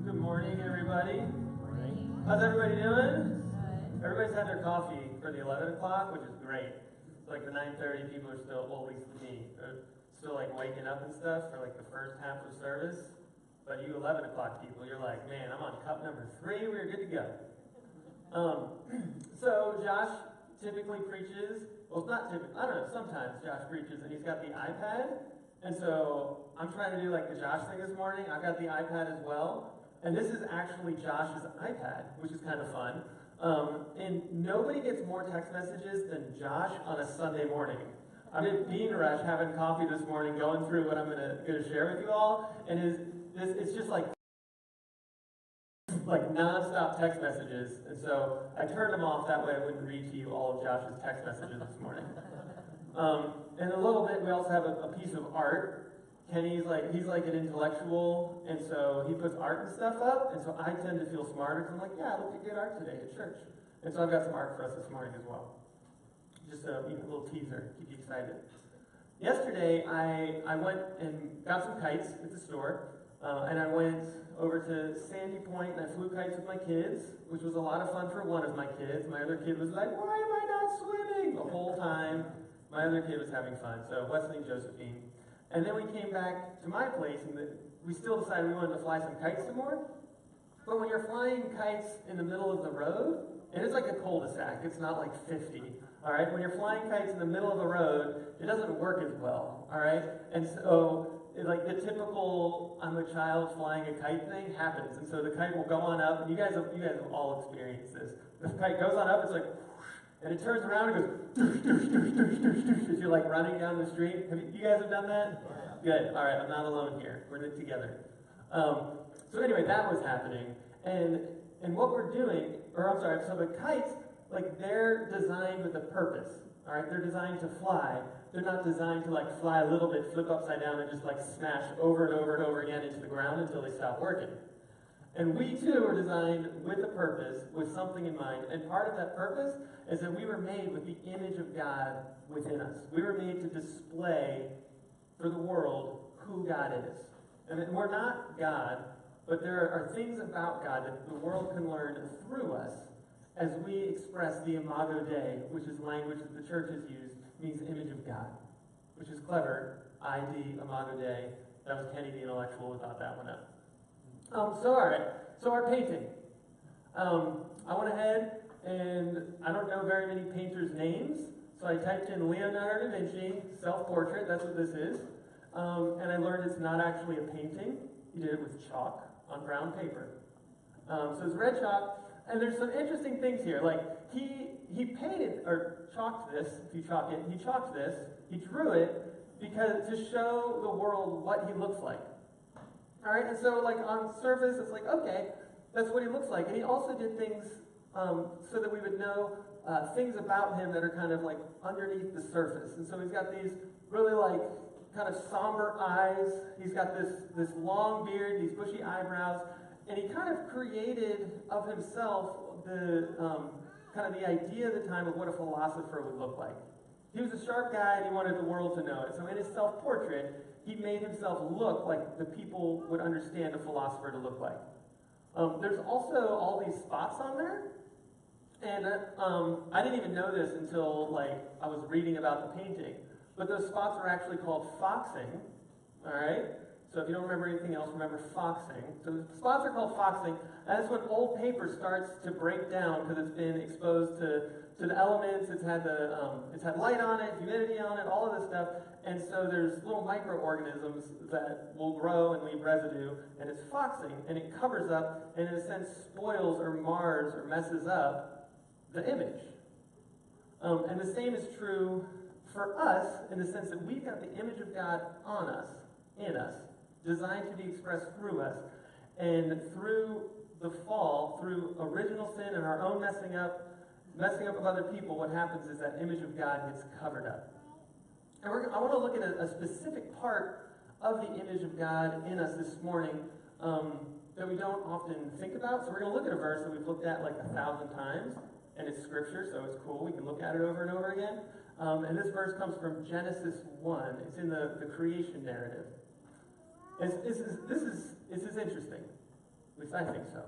Good morning, everybody. How's everybody doing? Everybody's had their coffee for the 11 o'clock, which is great. It's like the 9:30 people are still, well, at least me, are still waking up and stuff for the first half of service. But you 11 o'clock people, you're like, man, I'm on cup number 3, we're good to go. So Josh typically preaches, well, it's not typically, I don't know, sometimes Josh preaches and he's got the iPad. And so I'm trying to do the Josh thing this morning. I've got the iPad as well. And this is actually Josh's iPad, which is kind of fun. And nobody gets more text messages than Josh on a Sunday morning. I'm in Bean Rush having coffee this morning, going through what I'm going to share with you all, and it's just like non-stop text messages. And so I turned them off, that way I wouldn't read to you all of Josh's text messages this morning. And a little bit, we also have a piece of art. Kenny's he's an intellectual, and so he puts art and stuff up, and so I tend to feel smarter, because I'm like, yeah, I looked at good art today at church. And so I've got some art for us this morning as well. Just a little teaser, keep you excited. Yesterday, I went and got some kites at the store, and I went over to Sandy Point, and I flew kites with my kids, which was a lot of fun for one of my kids. My other kid was like, why am I not swimming? The whole time, my other kid was having fun, so Wesley and Josephine. And then we came back to my place, and we still decided we wanted to fly some kites some more. But when you're flying kites in the middle of the road, and it's like a cul-de-sac, it's not 50, all right? When you're flying kites in the middle of the road, it doesn't work as well, all right? And so, the typical I'm a child flying a kite thing happens. And so the kite will go on up, and you guys have all experienced this. The kite goes on up, it's like, and it turns around and goes, doosh, doosh, doosh, doosh, doosh, doosh, as you're running down the street. You guys have done that? Good. All right, I'm not alone here. We're in it together. So anyway, that was happening. And what we're doing, so the kites, they're designed with a purpose. All right, they're designed to fly. They're not designed to fly a little bit, flip upside down, and just smash over and over and over again into the ground until they stop working. And we too are designed with a purpose, with something in mind. And part of that purpose is that we were made with the image of God within us. We were made to display for the world who God is. And that we're not God, but there are things about God that the world can learn through us as we express the Imago Dei, which is language that the church has used, means image of God, which is clever. ID, Imago Dei. That was Kenny the intellectual who thought that one up. So our painting. I went ahead and I don't know very many painters' names, so I typed in Leonardo da Vinci, self-portrait, that's what this is. And I learned it's not actually a painting. He did it with chalk on brown paper. So it's red chalk, and there's some interesting things here. Like, he painted, or chalked this, if you chalk it, he chalked this, he drew it, because to show the world what he looks like. Alright, and so like on surface, it's like, okay, that's what he looks like. And he also did things so that we would know things about him that are kind of like underneath the surface. And so he's got these really like kind of somber eyes. He's got this long beard, these bushy eyebrows, and he kind of created of himself the kind of the idea at the time of what a philosopher would look like. He was a sharp guy and he wanted the world to know it. So in his self-portrait, he made himself look like the people would understand a philosopher to look like. There's also all these spots on there. And I didn't even know this until like I was reading about the painting. But those spots are actually called foxing. Alright? So if you don't remember anything else, remember foxing. So the spots are called foxing. And that's when old paper starts to break down because it's been exposed to the elements. It's had light on it, humidity on it, all of this stuff. And so there's little microorganisms that will grow and leave residue, and it's foxing, and it covers up, and in a sense spoils or mars or messes up the image. And the same is true for us in the sense that we've got the image of God on us, in us, designed to be expressed through us. And through the fall, through original sin and our own messing up of other people, what happens is that image of God gets covered up. And I want to look at a specific part of the image of God in us this morning that we don't often think about. So we're going to look at a verse that we've looked at like 1,000 times, and it's scripture, so it's cool. We can look at it over and over again. And this verse comes from Genesis 1. It's in the creation narrative. This is interesting. At least I think so.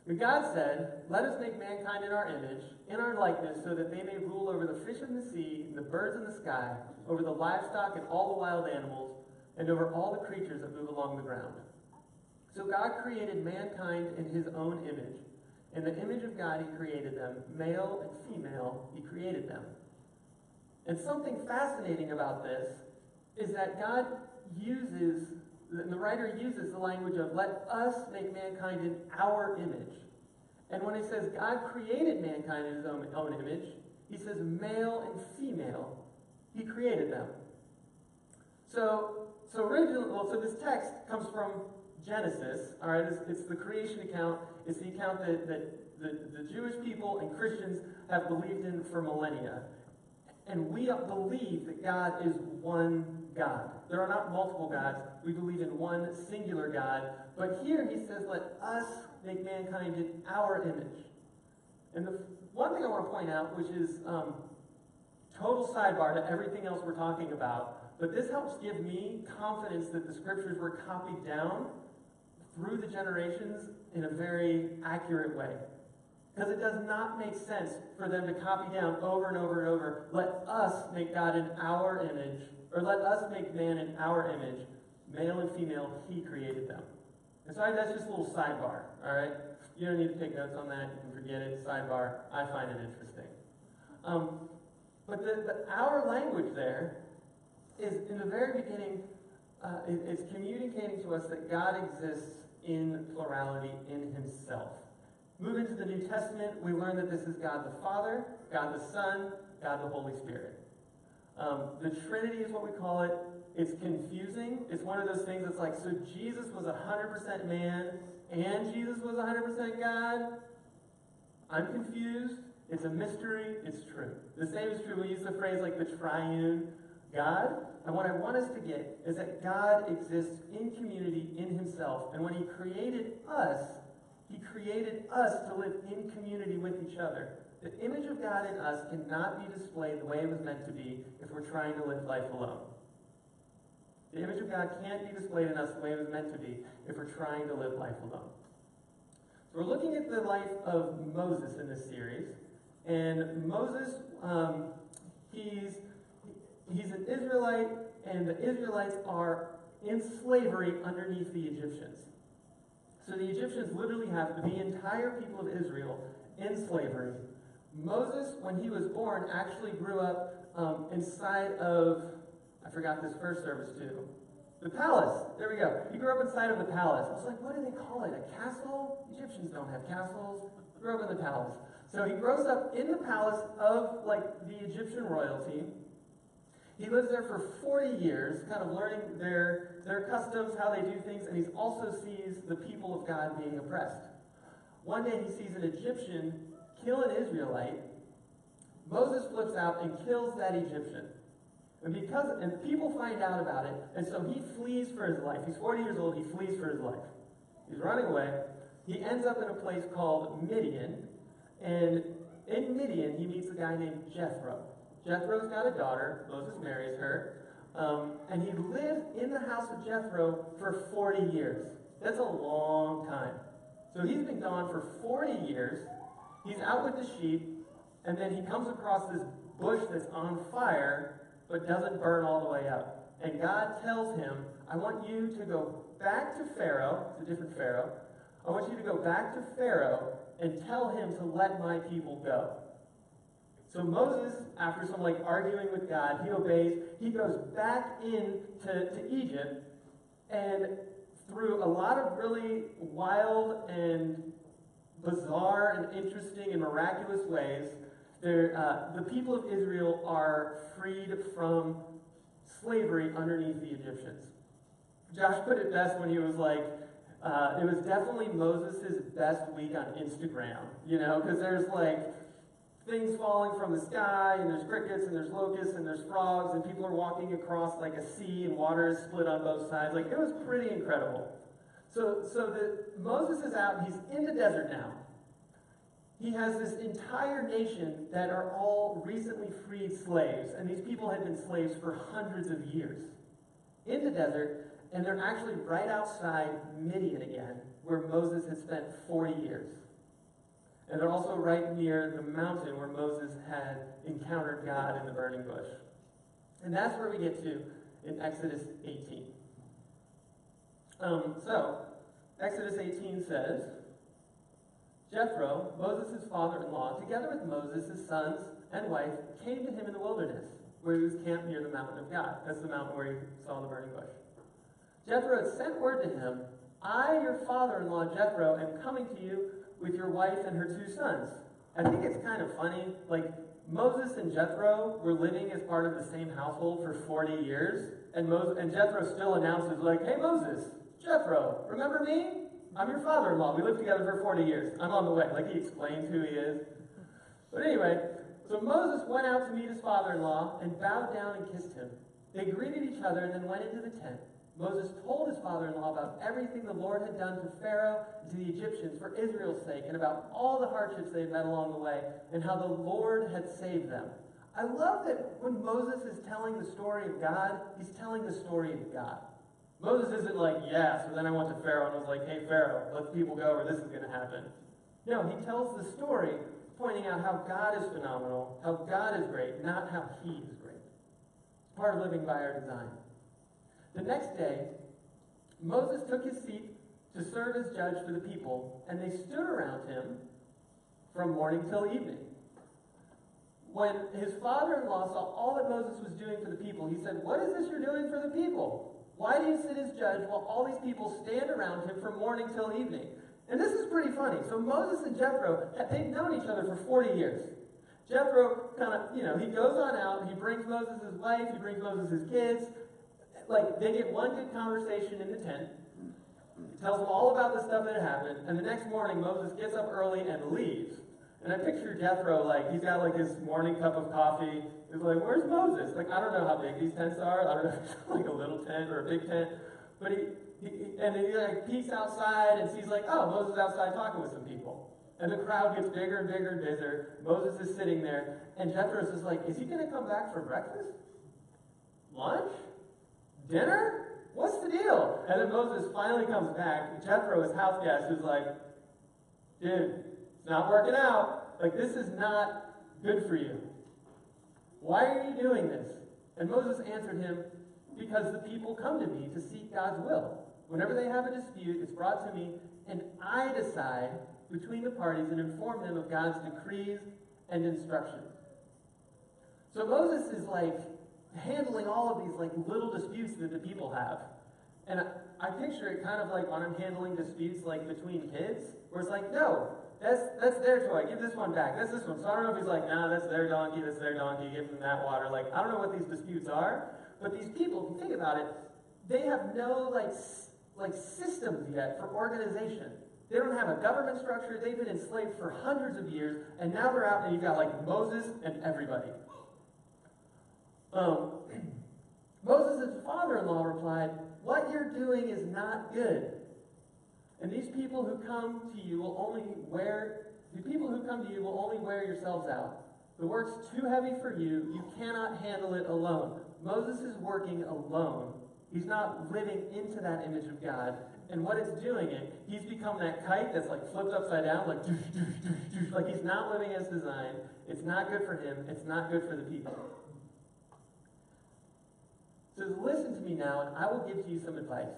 And God said, "Let us make mankind in our image, in our likeness, so that they may rule over the fish in the sea, and the birds in the sky, over the livestock and all the wild animals, and over all the creatures that move along the ground." So God created mankind in his own image. In the image of God he created them. Male and female, he created them. And something fascinating about this is that God uses, and the writer uses the language of, "let us make mankind in our image." And when he says God created mankind in his own image, he says male and female, he created them. So this text comes from Genesis, all right? It's the creation account. It's the account that the Jewish people and Christians have believed in for millennia. And we believe that God is one God. There are not multiple gods. We believe in one singular God. But here he says, "let us make mankind in our image." And the one thing I want to point out, which is total sidebar to everything else we're talking about, but this helps give me confidence that the scriptures were copied down through the generations in a very accurate way. Because it does not make sense for them to copy down over and over and over, "let us make God in our image," or "let us make man in our image." Male and female, he created them. And so that's just a little sidebar, all right? You don't need to take notes on that. You can forget it. Sidebar. I find it interesting. But the our language there is, in the very beginning, it's communicating to us that God exists in plurality in himself. Move into the New Testament, we learn that this is God the Father, God the Son, God the Holy Spirit. The Trinity is what we call it. It's confusing. It's one of those things that's like, so Jesus was 100% man and Jesus was 100% God? I'm confused. It's a mystery. It's true. The same is true. We use the phrase like the triune God. And what I want us to get is that God exists in community in himself. And when he created us, He created us to live in community with each other. The image of God in us cannot be displayed the way it was meant to be if we're trying to live life alone. The image of God can't be displayed in us the way it was meant to be if we're trying to live life alone. So we're looking at the life of Moses in this series. And Moses, he's an Israelite, and the Israelites are in slavery underneath the Egyptians. So the Egyptians literally have the entire people of Israel in slavery. Moses, when he was born, actually grew up inside of, I forgot this first service too, the palace. There we go. He grew up inside of the palace. I was like, what do they call it? A castle? Egyptians don't have castles. He grew up in the palace. So he grows up in the palace of the Egyptian royalty. He lives there for 40 years, kind of learning their customs, how they do things, and he also sees the people of God being oppressed. One day he sees an Egyptian kill an Israelite. Moses flips out and kills that Egyptian. And people find out about it, and so he flees for his life. He's 40 years old, he flees for his life. He's running away. He ends up in a place called Midian, and in Midian he meets a guy named Jethro. Jethro's got a daughter. Moses marries her. And he lives in the house of Jethro for 40 years. That's a long time. So he's been gone for 40 years. He's out with the sheep, and then he comes across this bush that's on fire, but doesn't burn all the way up. And God tells him, I want you to go back to Pharaoh. It's a different Pharaoh. I want you to go back to Pharaoh and tell him to let my people go. So Moses, after some arguing with God, he obeys. He goes back to Egypt, and through a lot of really wild and bizarre and interesting and miraculous ways, the people of Israel are freed from slavery underneath the Egyptians. Josh put it best when he was like, it was definitely Moses' best week on Instagram, because there's things falling from the sky, and there's crickets, and there's locusts, and there's frogs, and people are walking across a sea, and water is split on both sides. It was pretty incredible. So Moses is out, and he's in the desert now. He has this entire nation that are all recently freed slaves, and these people had been slaves for hundreds of years. In the desert, and they're actually right outside Midian again, where Moses had spent 40 years. And they're also right near the mountain where Moses had encountered God in the burning bush. And that's where we get to in Exodus 18. Exodus 18 says, Jethro, Moses' father-in-law, together with Moses, his sons and wife, came to him in the wilderness, where he was camped near the mountain of God. That's the mountain where he saw the burning bush. Jethro had sent word to him, I, your father-in-law Jethro, am coming to you with your wife and her 2 sons. I think it's kind of funny, Moses and Jethro were living as part of the same household for 40 years, and Jethro still announces, hey Moses, Jethro, remember me? I'm your father-in-law. We lived together for 40 years. I'm on the way. He explains who he is. But anyway, so Moses went out to meet his father-in-law and bowed down and kissed him. They greeted each other and then went into the tent. Moses told his father-in-law about everything the Lord had done to Pharaoh and to the Egyptians for Israel's sake, and about all the hardships they had met along the way, and how the Lord had saved them. I love that when Moses is telling the story of God, he's telling the story of God. Moses isn't so then I went to Pharaoh and was like, hey Pharaoh, let the people go or this is going to happen. No, he tells the story pointing out how God is phenomenal, how God is great, not how he is great. It's part of living by our design. The next day, Moses took his seat to serve as judge for the people, and they stood around him from morning till evening. When his father-in-law saw all that Moses was doing for the people, he said, what is this you're doing for the people? Why do you sit as judge while all these people stand around him from morning till evening? And this is pretty funny. So Moses and Jethro, they've known each other for 40 years. Jethro he goes on out, he brings Moses' wife, he brings Moses' kids. They get one good conversation in the tent, tells them all about the stuff that happened, and the next morning Moses gets up early and leaves. And I picture Jethro, he's got his morning cup of coffee. He's like, where's Moses? I don't know how big these tents are. I don't know if it's a little tent or a big tent. But and he like peeks outside and sees like, oh, Moses is outside talking with some people. And the crowd gets bigger and bigger and bigger. Moses is sitting there, and Jethro's just like, is he going to come back for breakfast? Lunch? Dinner? What's the deal? And then Moses finally comes back. Jethro, his house guest, who's like, dude, it's not working out. Like, this is not good for you. Why are you doing this? And Moses answered him, because the people come to me to seek God's will. Whenever they have a dispute, it's brought to me, and I decide between the parties and inform them of God's decrees and instructions. So Moses is like handling all of these like little disputes that the people have. And I picture it kind of like when I'm handling disputes like between kids, where it's like, no, that's their toy, give this one back, that's this one. So I don't know if he's like, nah, that's their donkey, give them that water. Like, I don't know what these disputes are, but these people, if you think about it, they have no like systems yet for organization. They don't have a government structure. They've been enslaved for hundreds of years, and now they're out, and you've got like Moses and everybody. Moses' father-in-law replied, what you're doing is not good. And these people who come to you will only wear yourselves out. The work's too heavy for you. You cannot handle it alone. Moses is working alone. He's not living into that image of God. And what it's doing he's become that kite that's like flipped upside down, like doosh, doosh, doosh, doosh. Like he's not living as designed. It's not good for him. It's not good for the people. So listen to me now, and I will give to you some advice.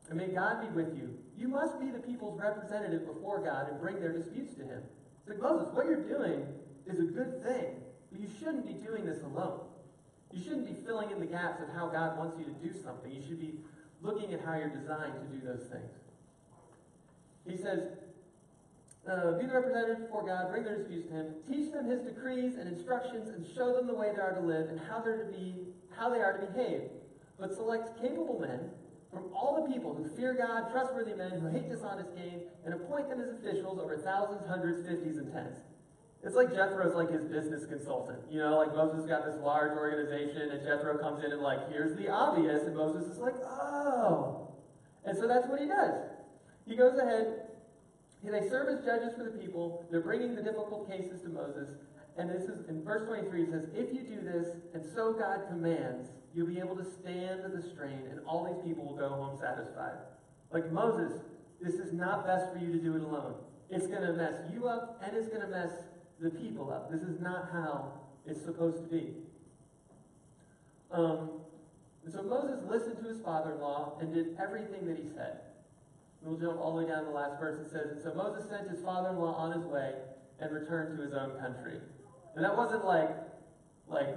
And may God be with you. You must be the people's representative before God and bring their disputes to him. It's like, Moses, what you're doing is a good thing, but you shouldn't be doing this alone. You shouldn't be filling in the gaps of how God wants you to do something. You should be looking at how you're designed to do those things. He says, be the representative before God, bring their disputes to him, teach them his decrees and instructions, and show them the way they are to live and how they are to behave. But select capable men from all the people who fear God, trustworthy men who hate dishonest gain, and appoint them as officials over thousands, hundreds, fifties, and tens. It's like Jethro's like his business consultant. You know, like Moses got this large organization, and Jethro comes in and like, here's the obvious, and Moses is like, oh. And so that's what he does. He goes ahead, and they serve as judges for the people. They're bringing the difficult cases to Moses. And this is, in verse 23, it says, if you do this, and so God commands, you'll be able to stand the strain, and all these people will go home satisfied. Like Moses, this is not best for you to do it alone. It's going to mess you up, and it's going to mess the people up. This is not how it's supposed to be. And so Moses listened to his father-in-law and did everything that he said. We'll jump all the way down to the last verse. It says, and so Moses sent his father-in-law on his way and returned to his own country. And that wasn't like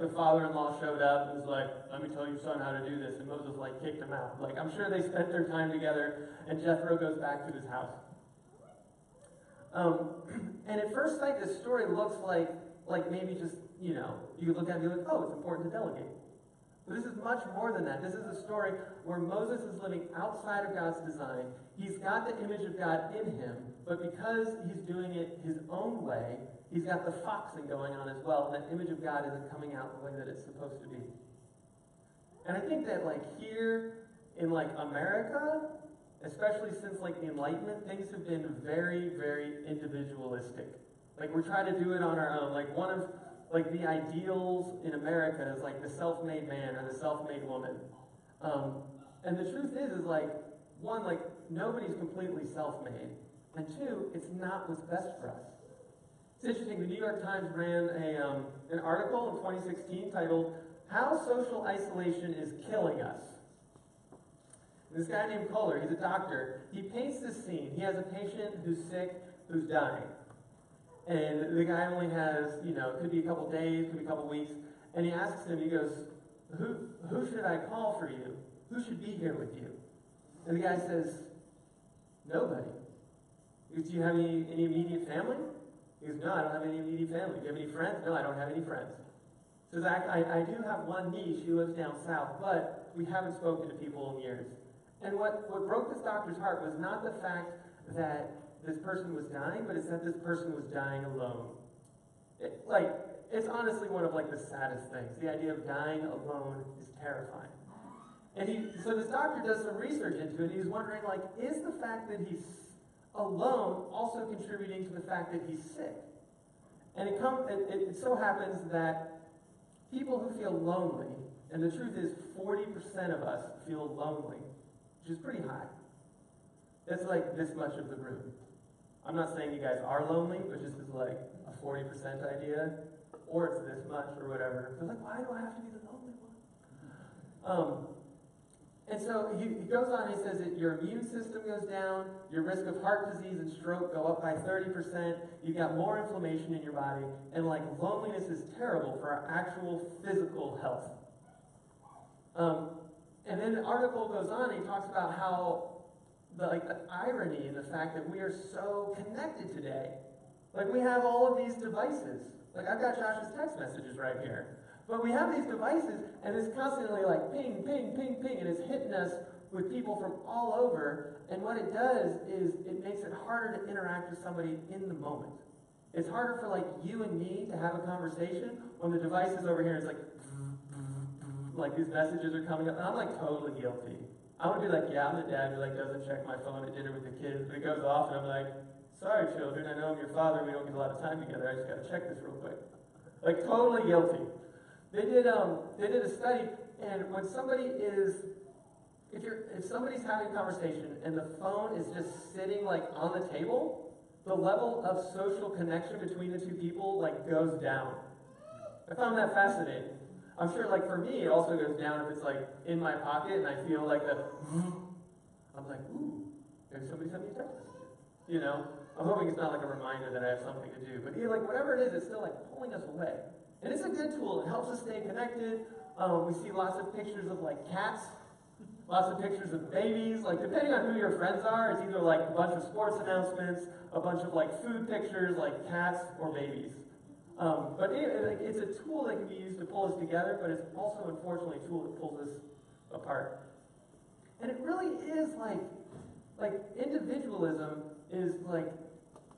the father-in-law showed up and was like, let me tell your son how to do this. And Moses like kicked him out. Like, I'm sure they spent their time together, and Jethro goes back to his house. And at first sight, this story looks like maybe just, you know, you could look at it and be like, oh, it's important to delegate. But this is much more than that. This is a story where Moses is living outside of God's design. He's got the image of God in him, but because he's doing it his own way, he's got the foxing going on as well, and that image of God isn't coming out the way that it's supposed to be. And I think that like here in like America, especially since like the Enlightenment, things have been very, very individualistic. Like we're trying to do it on our own. Like one of like the ideals in America is like the self-made man or the self-made woman. And the truth is like, one, like nobody's completely self-made. And two, it's not what's best for us. It's interesting, the New York Times ran an article in 2016 titled, How Social Isolation is Killing Us. This guy named Kohler, he's a doctor, he paints this scene. He has a patient who's sick, who's dying. And the guy only has, you know, could be a couple days, could be a couple weeks. And he asks him, he goes, who should I call for you? Who should be here with you? And the guy says, nobody. He goes, do you have any immediate family? He goes, no, I don't have any immediate family. Do you have any friends? No, I don't have any friends. He says, I do have one niece. She lives down south, but we haven't spoken to people in years. And what broke this doctor's heart was not the fact that this person was dying, but it's that this person was dying alone. It's honestly one of like the saddest things. The idea of dying alone is terrifying. So this doctor does some research into it, and he's wondering, like, is the fact that he's alone also contributing to the fact that he's sick? And it so happens that people who feel lonely, and the truth is 40% of us feel lonely, which is pretty high. That's like this much of the room. I'm not saying you guys are lonely, but just as like a 40% idea, or it's this much or whatever. They're like, why do I have to be the lonely one? And so he goes on and he says that your immune system goes down, your risk of heart disease and stroke go up by 30%, you've got more inflammation in your body, and like loneliness is terrible for our actual physical health. And then the article goes on and he talks about how the irony in the fact that we are so connected today. Like we have all of these devices. Like I've got Josh's text messages right here. But we have these devices, and it's constantly like ping, ping, ping, ping, and it's hitting us with people from all over. And what it does is it makes it harder to interact with somebody in the moment. It's harder for like you and me to have a conversation when the device is over here. It's like these messages are coming up, and I'm like totally guilty. I would be like, yeah, I'm the dad who like doesn't check my phone at dinner with the kids, but it goes off, and I'm like, sorry, children, I know I'm your father. We don't get a lot of time together. I just got to check this real quick. Like totally guilty. They did a study, and when somebody is, if somebody's having a conversation and the phone is just sitting like on the table, the level of social connection between the two people like goes down. I found that fascinating. I'm sure like for me it also goes down if it's like in my pocket and I feel like I'm like, ooh, maybe somebody sent me a text message. You know? I'm hoping it's not like a reminder that I have something to do. But like whatever it is, it's still like pulling us away. And it's a good tool. It helps us stay connected. We see lots of pictures of like cats, lots of pictures of babies. Like depending on who your friends are, it's either like a bunch of sports announcements, a bunch of like food pictures, like cats or babies. But it's a tool that can be used to pull us together, but it's also unfortunately a tool that pulls us apart. And it really is like individualism is like,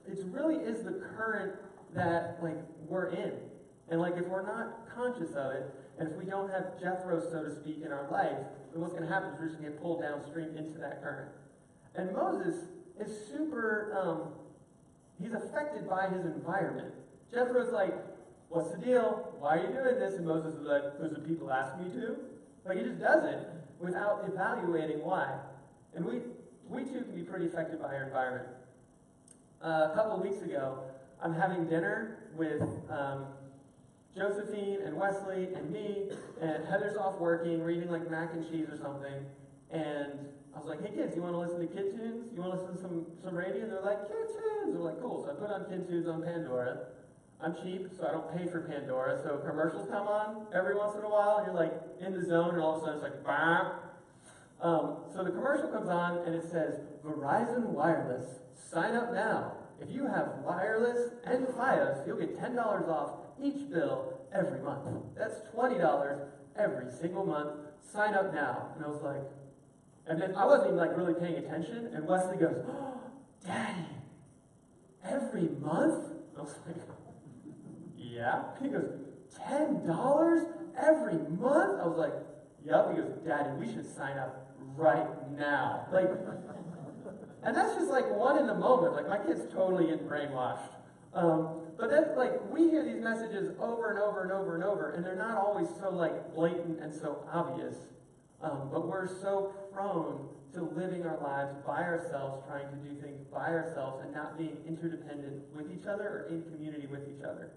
it really is the current that like we're in. And like if we're not conscious of it, and if we don't have Jethro, so to speak, in our life, then what's going to happen is we're just going to get pulled downstream into that current. And Moses is super, he's affected by his environment. Jethro's like, what's the deal? Why are you doing this? And Moses is like, because the people ask me to. Like he just does it without evaluating why. And we too can be pretty affected by our environment. A couple of weeks ago, I'm having dinner with Josephine and Wesley and me, and Heather's off working, reading like mac and cheese or something, and I was like, hey kids, you want to listen to Kid Tunes? You want to listen to some radio? And they're like, Kid Tunes! They're like, cool. So I put on Kid Tunes on Pandora. I'm cheap, so I don't pay for Pandora, so commercials come on every once in a while, and you're like in the zone, and all of a sudden it's like, bah! So the commercial comes on, and it says, Verizon Wireless, sign up now. If you have wireless and Fios, you'll get $10 off each bill every month. That's $20 every single month. Sign up now. And I was like, and then I wasn't even like really paying attention, and Wesley goes, oh, Daddy, every month? I was like, yeah. He goes, $10 every month? I was like, yep. He goes, Daddy, we should sign up right now. Like, and that's just like one in the moment. Like my kid's totally getting brainwashed. But then like we hear these messages over and over and over and over, and they're not always so like blatant and so obvious. But we're so prone to living our lives by ourselves, trying to do things by ourselves, and not being interdependent with each other or in community with each other.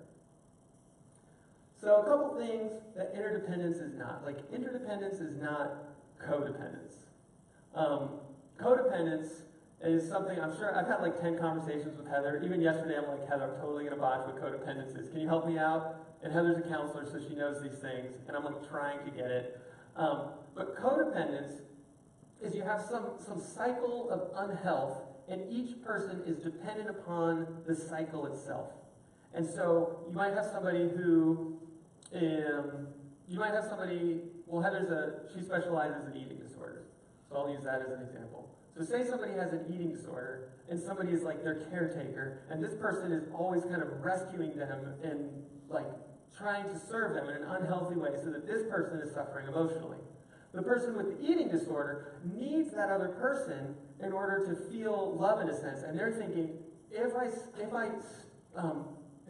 So a couple things that interdependence is not. Like interdependence is not codependence. Codependence is something, I'm sure, I've had like 10 conversations with Heather. Even yesterday, I'm like, Heather, I'm totally going to botch what codependence is. Can you help me out? And Heather's a counselor, so she knows these things, and I'm like trying to get it. But codependence is you have some cycle of unhealth, and each person is dependent upon the cycle itself. And so you might have somebody who, well, she specializes in eating disorders, so I'll use that as an example. So say somebody has an eating disorder, and somebody is like their caretaker, and this person is always kind of rescuing them and like trying to serve them in an unhealthy way so that this person is suffering emotionally. The person with the eating disorder needs that other person in order to feel love in a sense. And they're thinking, if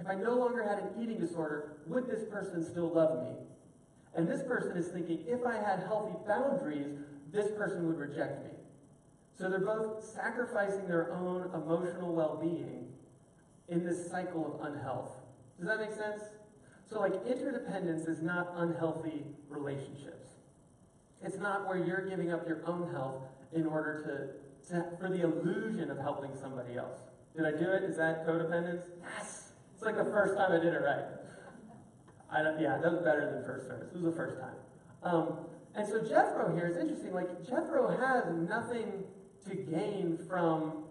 I no longer had an eating disorder, would this person still love me? And this person is thinking, if I had healthy boundaries, this person would reject me. So they're both sacrificing their own emotional well-being in this cycle of unhealth. Does that make sense? So like interdependence is not unhealthy relationships. It's not where you're giving up your own health in order for the illusion of helping somebody else. Did I do it? Is that codependence? Yes! It's like the first time I did it right. Yeah, that was better than first service. It was the first time. And so Jethro here is interesting. Like, Jethro has nothing to gain from,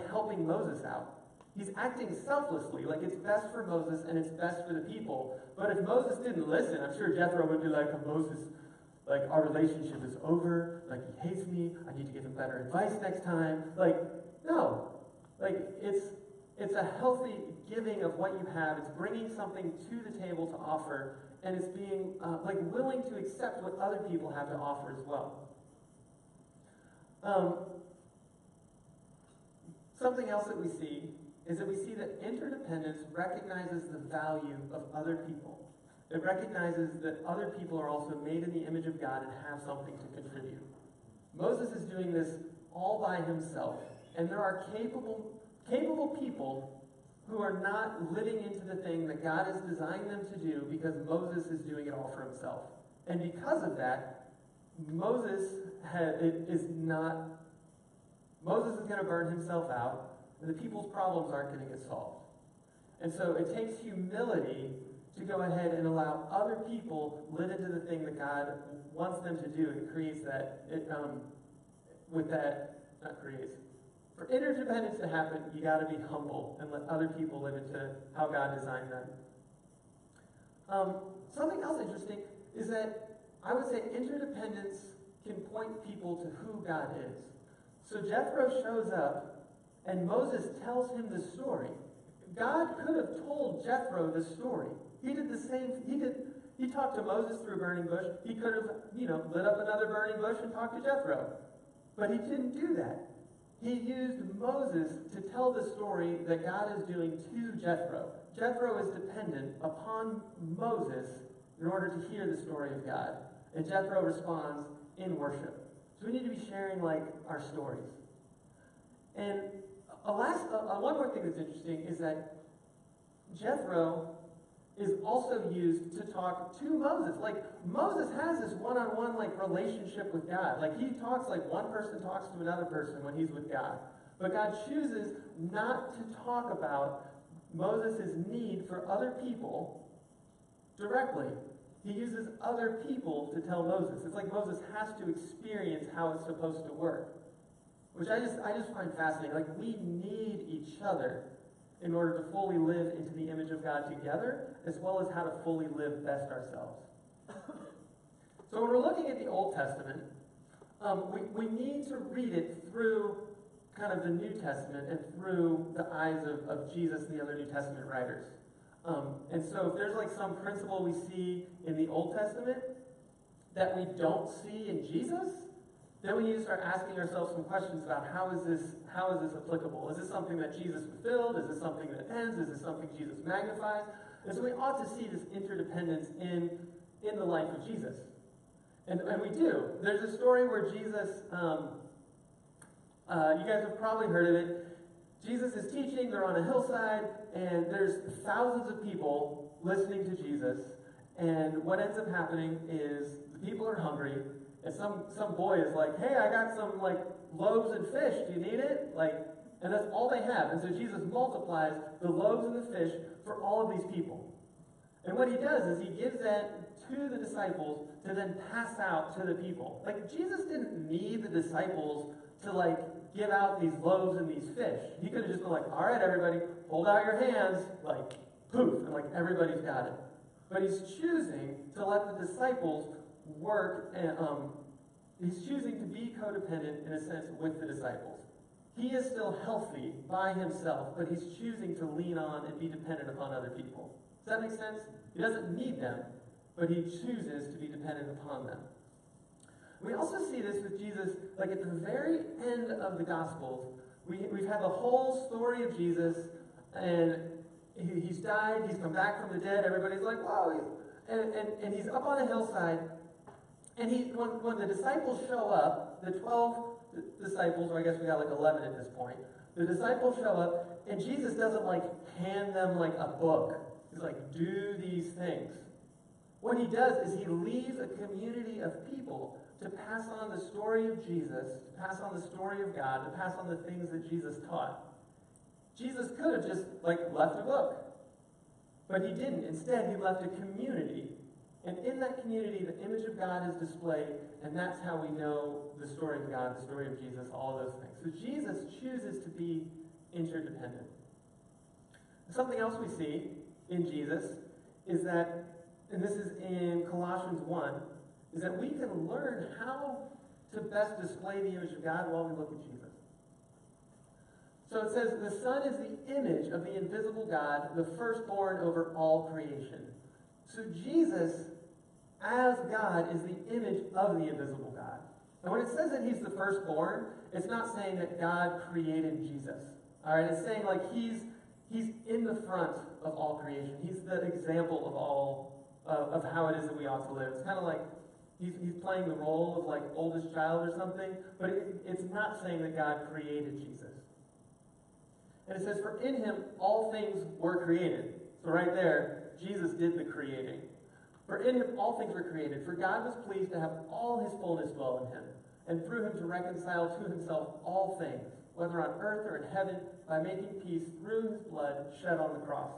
helping Moses out. He's acting selflessly, like it's best for Moses and it's best for the people. But if Moses didn't listen, I'm sure Jethro would be like, Moses, like, our relationship is over, like, he hates me, I need to give him better advice next time. Like, no. Like, it's a healthy giving of what you have. It's bringing something to the table to offer, and it's being, willing to accept what other people have to offer as well. Something else that we see is that we see that interdependence recognizes the value of other people. It recognizes that other people are also made in the image of God and have something to contribute. Moses is doing this all by himself, and there are capable people who are not living into the thing that God has designed them to do because Moses is doing it all for himself. And because of that, Moses is going to burn himself out, and the people's problems aren't going to get solved. And so it takes humility to go ahead and allow other people live into the thing that God wants them to do. It creates that, for interdependence to happen, you got to be humble and let other people live into how God designed them. Something else interesting is that I would say interdependence can point people to who God is. So Jethro shows up, and Moses tells him the story. God could have told Jethro the story. He did the same. He talked to Moses through a burning bush. He could have, lit up another burning bush and talked to Jethro. But he didn't do that. He used Moses to tell the story that God is doing to Jethro. Jethro is dependent upon Moses in order to hear the story of God. And Jethro responds in worship. So we need to be sharing, our stories. And one more thing that's interesting is that Jethro is also used to talk to Moses. Like, Moses has this one-on-one, relationship with God. Like, he talks like one person talks to another person when he's with God. But God chooses not to talk about Moses' need for other people directly. He uses other people to tell Moses. It's like Moses has to experience how it's supposed to work. Which I just find fascinating. Like, we need each other in order to fully live into the image of God together, as well as how to fully live best ourselves. So when we're looking at the Old Testament, we need to read it through kind of the New Testament and through the eyes of Jesus and the other New Testament writers. And so if there's some principle we see in the Old Testament that we don't see in Jesus, then we need to start asking ourselves some questions about how is this applicable? Is this something that Jesus fulfilled? Is this something that ends? Is this something Jesus magnifies? And so we ought to see this interdependence in the life of Jesus. And we do. There's a story where Jesus, you guys have probably heard of it. Jesus is teaching, they're on a hillside, and there's thousands of people listening to Jesus. And what ends up happening is the people are hungry, and some boy is like, hey, I got some loaves and fish. Do you need it? And that's all they have. And so Jesus multiplies the loaves and the fish for all of these people. And what he does is he gives that to the disciples to then pass out to the people. Jesus didn't need the disciples to give out these loaves and these fish. He could have just been like, all right, everybody, hold out your hands, poof, and everybody's got it. But he's choosing to let the disciples work, and he's choosing to be codependent in a sense with the disciples. He is still healthy by himself, but he's choosing to lean on and be dependent upon other people. Does that make sense? He doesn't need them, but he chooses to be dependent upon them. We also see this with Jesus, like at the very end of the Gospels. We've had the whole story of Jesus, and he's died, he's come back from the dead, everybody's like, whoa, and he's up on a hillside, and when the disciples show up, the 12 disciples, or I guess we got like 11 at this point, the disciples show up, and Jesus doesn't like hand them like a book. He's like, do these things. What he does is he leaves a community of people to pass on the story of Jesus, to pass on the story of God, to pass on the things that Jesus taught. Jesus could have just like left a book, but he didn't. Instead, he left a community, and in that community, the image of God is displayed, and that's how we know the story of God, the story of Jesus, all of those things. So Jesus chooses to be interdependent. Something else we see in Jesus is that, and this is in Colossians 1, is that we can learn how to best display the image of God while we look at Jesus. So it says, the Son is the image of the invisible God, the firstborn over all creation. So Jesus, as God, is the image of the invisible God. And when it says that he's the firstborn, it's not saying that God created Jesus. All right, it's saying like he's in the front of all creation. He's the example of all of how it is that we ought to live. It's kind of like he's playing the role of like oldest child or something, but it's not saying that God created Jesus. And it says, for in him all things were created. So right there, Jesus did the creating. For in him all things were created. For God was pleased to have all his fullness dwell in him, and through him to reconcile to himself all things, whether on earth or in heaven, by making peace through his blood shed on the cross.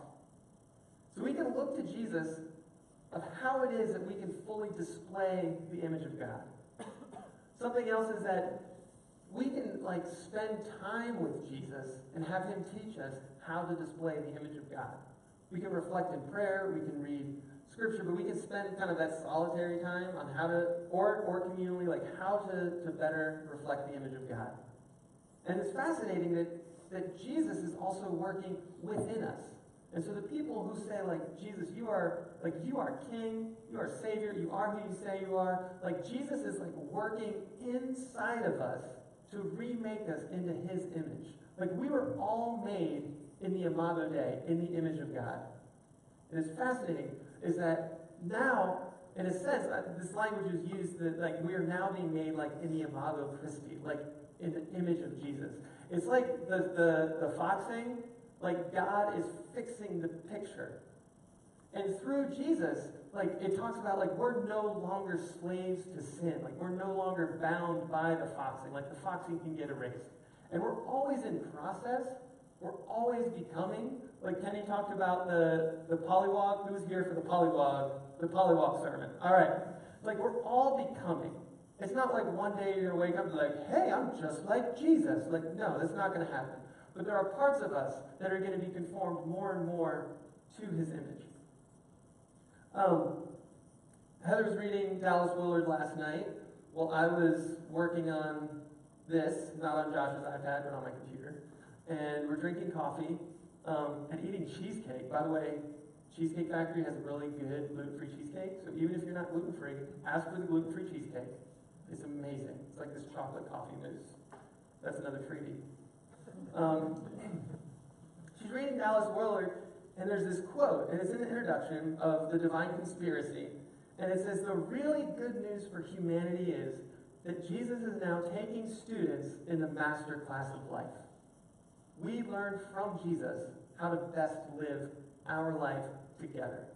So we can look to Jesus of how it is that we can fully display the image of God. Something else is that we can like spend time with Jesus and have him teach us how to display the image of God. We can reflect in prayer, we can read scripture, but we can spend kind of that solitary time on how to, or communally, like how to better reflect the image of God. And it's fascinating that Jesus is also working within us. And so the people who say, like, Jesus, you are king, you are savior, you are who you say you are, like Jesus is like working inside of us to remake us into his image. Like we were all made in the Imago Dei, in the image of God. And it's fascinating is that now, in a sense, this language is used that like we are now being made like in the Imago Christi, like in the image of Jesus. It's like the foxing, like God is fixing the picture. And through Jesus, like it talks about like we're no longer slaves to sin. Like we're no longer bound by the foxing. Like the foxing can get erased. And we're always in process. We're always becoming. Like Kenny talked about the polywog. Who's here for the polywog sermon? All right. Like we're all becoming. It's not like one day you're going to wake up and be like, hey, I'm just like Jesus. Like, no, that's not going to happen. But there are parts of us that are going to be conformed more and more to his image. Heather was reading Dallas Willard last night while I was working on this, not on Josh's iPad, but on my computer. And we're drinking coffee and eating cheesecake. By the way, Cheesecake Factory has a really good gluten-free cheesecake. So even if you're not gluten-free, ask for the gluten-free cheesecake. It's amazing. It's like this chocolate coffee mousse. That's another freebie. She's reading Dallas Willard, and there's this quote, and it's in the introduction of The Divine Conspiracy. And it says, the really good news for humanity is that Jesus is now taking students in the master class of life. We learn from Jesus how to best live our life together.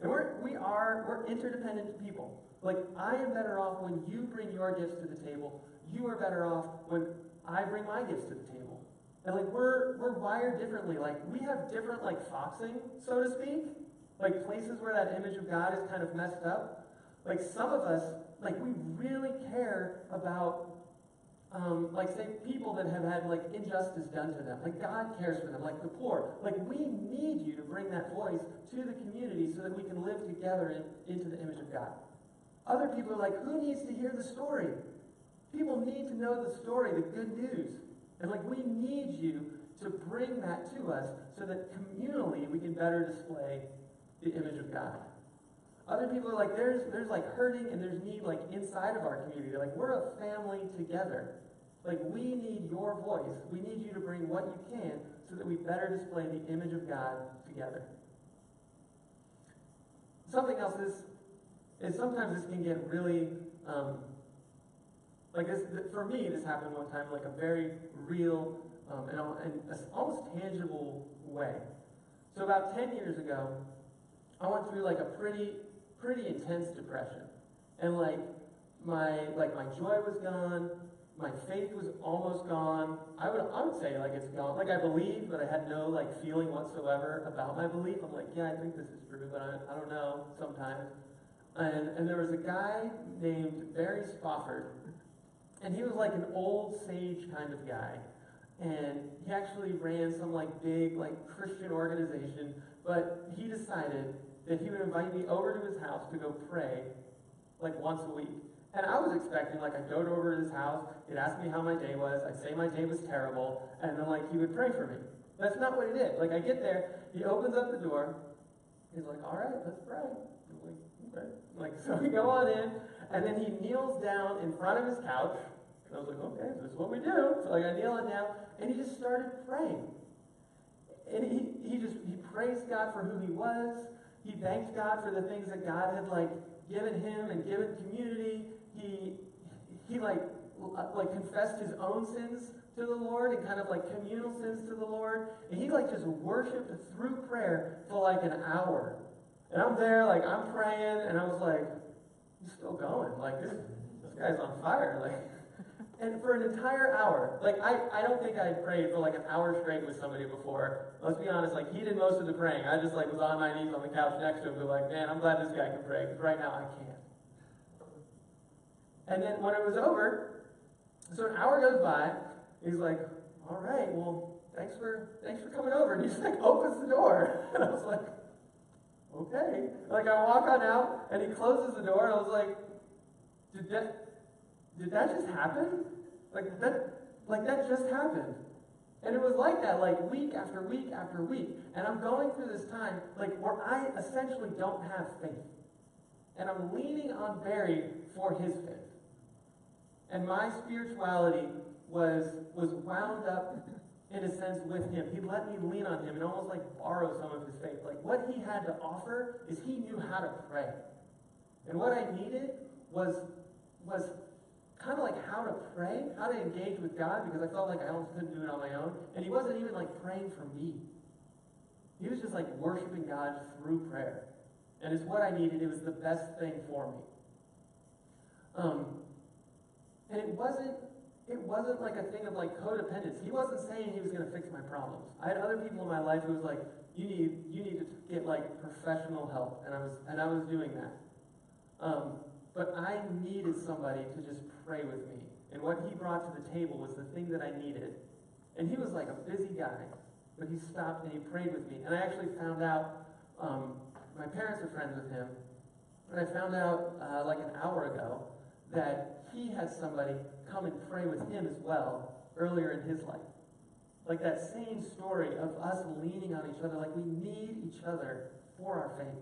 And we're interdependent people. Like, I am better off when you bring your gifts to the table. You are better off when I bring my gifts to the table. And like, we're wired differently. Like, we have different, like, foxing, so to speak. Like, places where that image of God is kind of messed up. Like, some of us, like, we really care about, like, say, people that have had, like, injustice done to them. Like, God cares for them, like the poor. Like, we need you to bring that voice to the community so that we can live together into the image of God. Other people are like, who needs to hear the story? People need to know the story, the good news. And like, we need you to bring that to us so that communally we can better display the image of God. Other people are like, there's like hurting and there's need like inside of our community. Like, we're a family together. Like, we need your voice. We need you to bring what you can so that we better display the image of God together. Something else is sometimes this can get really, like this, for me, this happened one time, like a very real and almost tangible way. So about 10 years ago, I went through like a pretty intense depression. And like my joy was gone, my faith was almost gone. I would say like it's gone. Like I believed, but I had no like feeling whatsoever about my belief. I'm like, yeah, I think this is true, but I don't know sometimes. And there was a guy named Barry Spofford, and he was like an old sage kind of guy. And he actually ran some like big like Christian organization, but he decided that he would invite me over to his house to go pray like once a week. And I was expecting, like, I'd go over to his house, he'd ask me how my day was, I'd say my day was terrible, and then, like, he would pray for me. That's not what he did. Like, I get there, he opens up the door, he's like, all right, let's pray. I'm like, okay. Like, so we go on in, and then he kneels down in front of his couch, and I was like, okay, this is what we do. So, like, I kneel it down, and he just started praying. And he praised God for who he was. He thanked God for the things that God had, like, given him and given community. He like confessed his own sins to the Lord and kind of like communal sins to the Lord. And he like just worshiped through prayer for like an hour. And I'm there, like I'm praying, and I was like, he's still going. Like this guy's on fire. Like, and for an entire hour, like I don't think I had prayed for like an hour straight with somebody before. Let's be honest, like he did most of the praying. I just like was on my knees on the couch next to him, but like, man, I'm glad this guy can pray, because right now I can't. And then when it was over, so an hour goes by, he's like, all right, well, thanks for coming over. And he just like opens the door. And I was like, okay. Like I walk on out, and he closes the door, and I was like, did that just happen? Like that just happened. And it was like that, like week after week after week. And I'm going through this time, like where I essentially don't have faith. And I'm leaning on Barry for his faith. And my spirituality was wound up, in a sense, with him. He let me lean on him and almost like borrow some of his faith. Like what he had to offer is he knew how to pray. And what I needed was kind of like how to pray, how to engage with God, because I felt like I almost couldn't do it on my own. And he wasn't even like praying for me. He was just like worshiping God through prayer. And it's what I needed. It was the best thing for me. And it wasn't like a thing of like codependence. He wasn't saying he was going to fix my problems. I had other people in my life who was like, you need to get like professional help, and I was doing that. But I needed somebody to just pray with me. And what he brought to the table was the thing that I needed. And he was like a busy guy, but he stopped and he prayed with me. And I actually found out, my parents are friends with him, and I found out like an hour ago that he had somebody come and pray with him as well earlier in his life. Like that same story of us leaning on each other, like we need each other for our faith.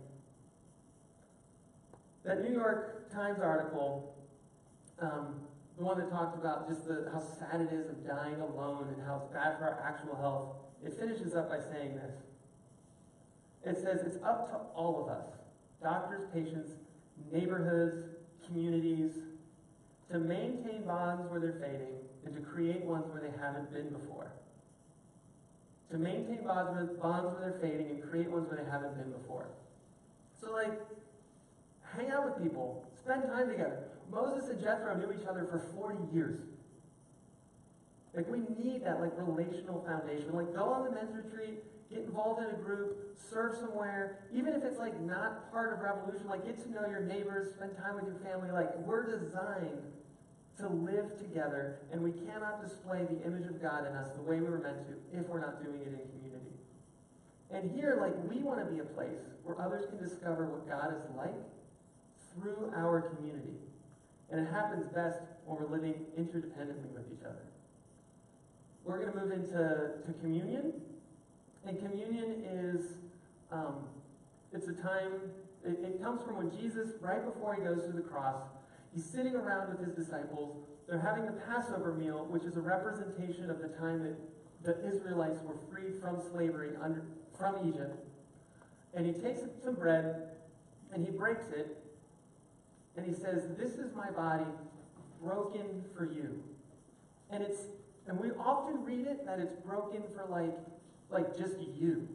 That New York Times article, the one that talked about just how sad it is of dying alone and how it's bad for our actual health, it finishes up by saying this. It says, it's up to all of us, doctors, patients, neighborhoods, communities, to maintain bonds where they're fading and to create ones where they haven't been before. To maintain bonds where they're fading and create ones where they haven't been before. So like, hang out with people. Spend time together. Moses and Jethro knew each other for 40 years. Like we need that like relational foundation. Like go on the men's retreat, get involved in a group, serve somewhere. Even if it's like not part of Revolution, like get to know your neighbors, spend time with your family. Like we're designed to live together, and we cannot display the image of God in us the way we were meant to if we're not doing it in community. And here, like we want to be a place where others can discover what God is like through our community. And it happens best when we're living interdependently with each other. We're going to move into communion. And communion is It's a time, it comes from when Jesus, right before he goes to the cross, he's sitting around with his disciples. They're having the Passover meal, which is a representation of the time that the Israelites were freed from slavery from Egypt. And he takes some bread and he breaks it and he says, "This is my body broken for you." And we often read it that it's broken for like just you.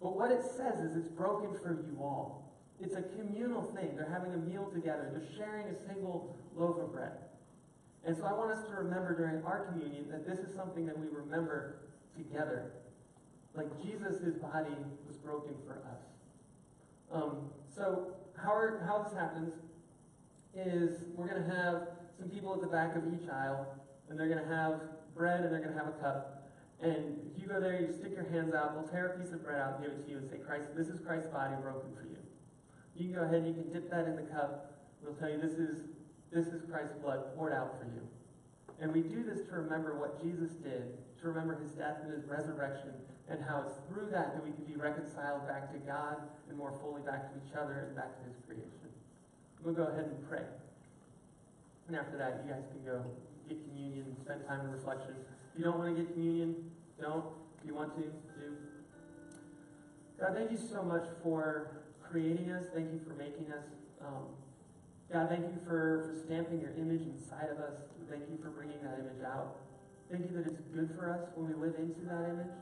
But what it says is it's broken for you all. It's a communal thing. They're having a meal together. They're sharing a single loaf of bread. And so I want us to remember during our communion that this is something that we remember together. Like Jesus' body was broken for us. So how this happens is we're going to have some people at the back of each aisle, and they're going to have bread and they're going to have a cup. And if you go there, you stick your hands out, they'll tear a piece of bread out and give it to you and say, "Christ, this is Christ's body broken for you." You can go ahead and you can dip that in the cup. They'll tell you this is Christ's blood poured out for you. And we do this to remember what Jesus did, to remember his death and his resurrection, and how it's through that we can be reconciled back to God and more fully back to each other and back to his creation. We'll go ahead and pray. And after that, you guys can go get communion and spend time in reflection. If you don't want to get communion, don't. If you want to, do. God, thank you so much for creating us. Thank you for making us. God, thank you for stamping your image inside of us. Thank you for bringing that image out. Thank you that it's good for us when we live into that image.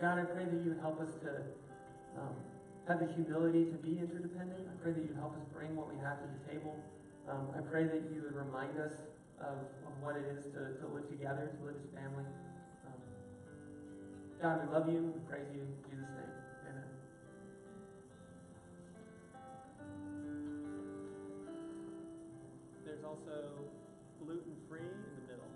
God, I pray that you would help us to have the humility to be interdependent. I pray that you help us bring what we have to the table. I pray that you would remind us of what it is to live together, to live as family. God, we love you. We praise you. In Jesus' name, amen. There's also gluten-free in the middle.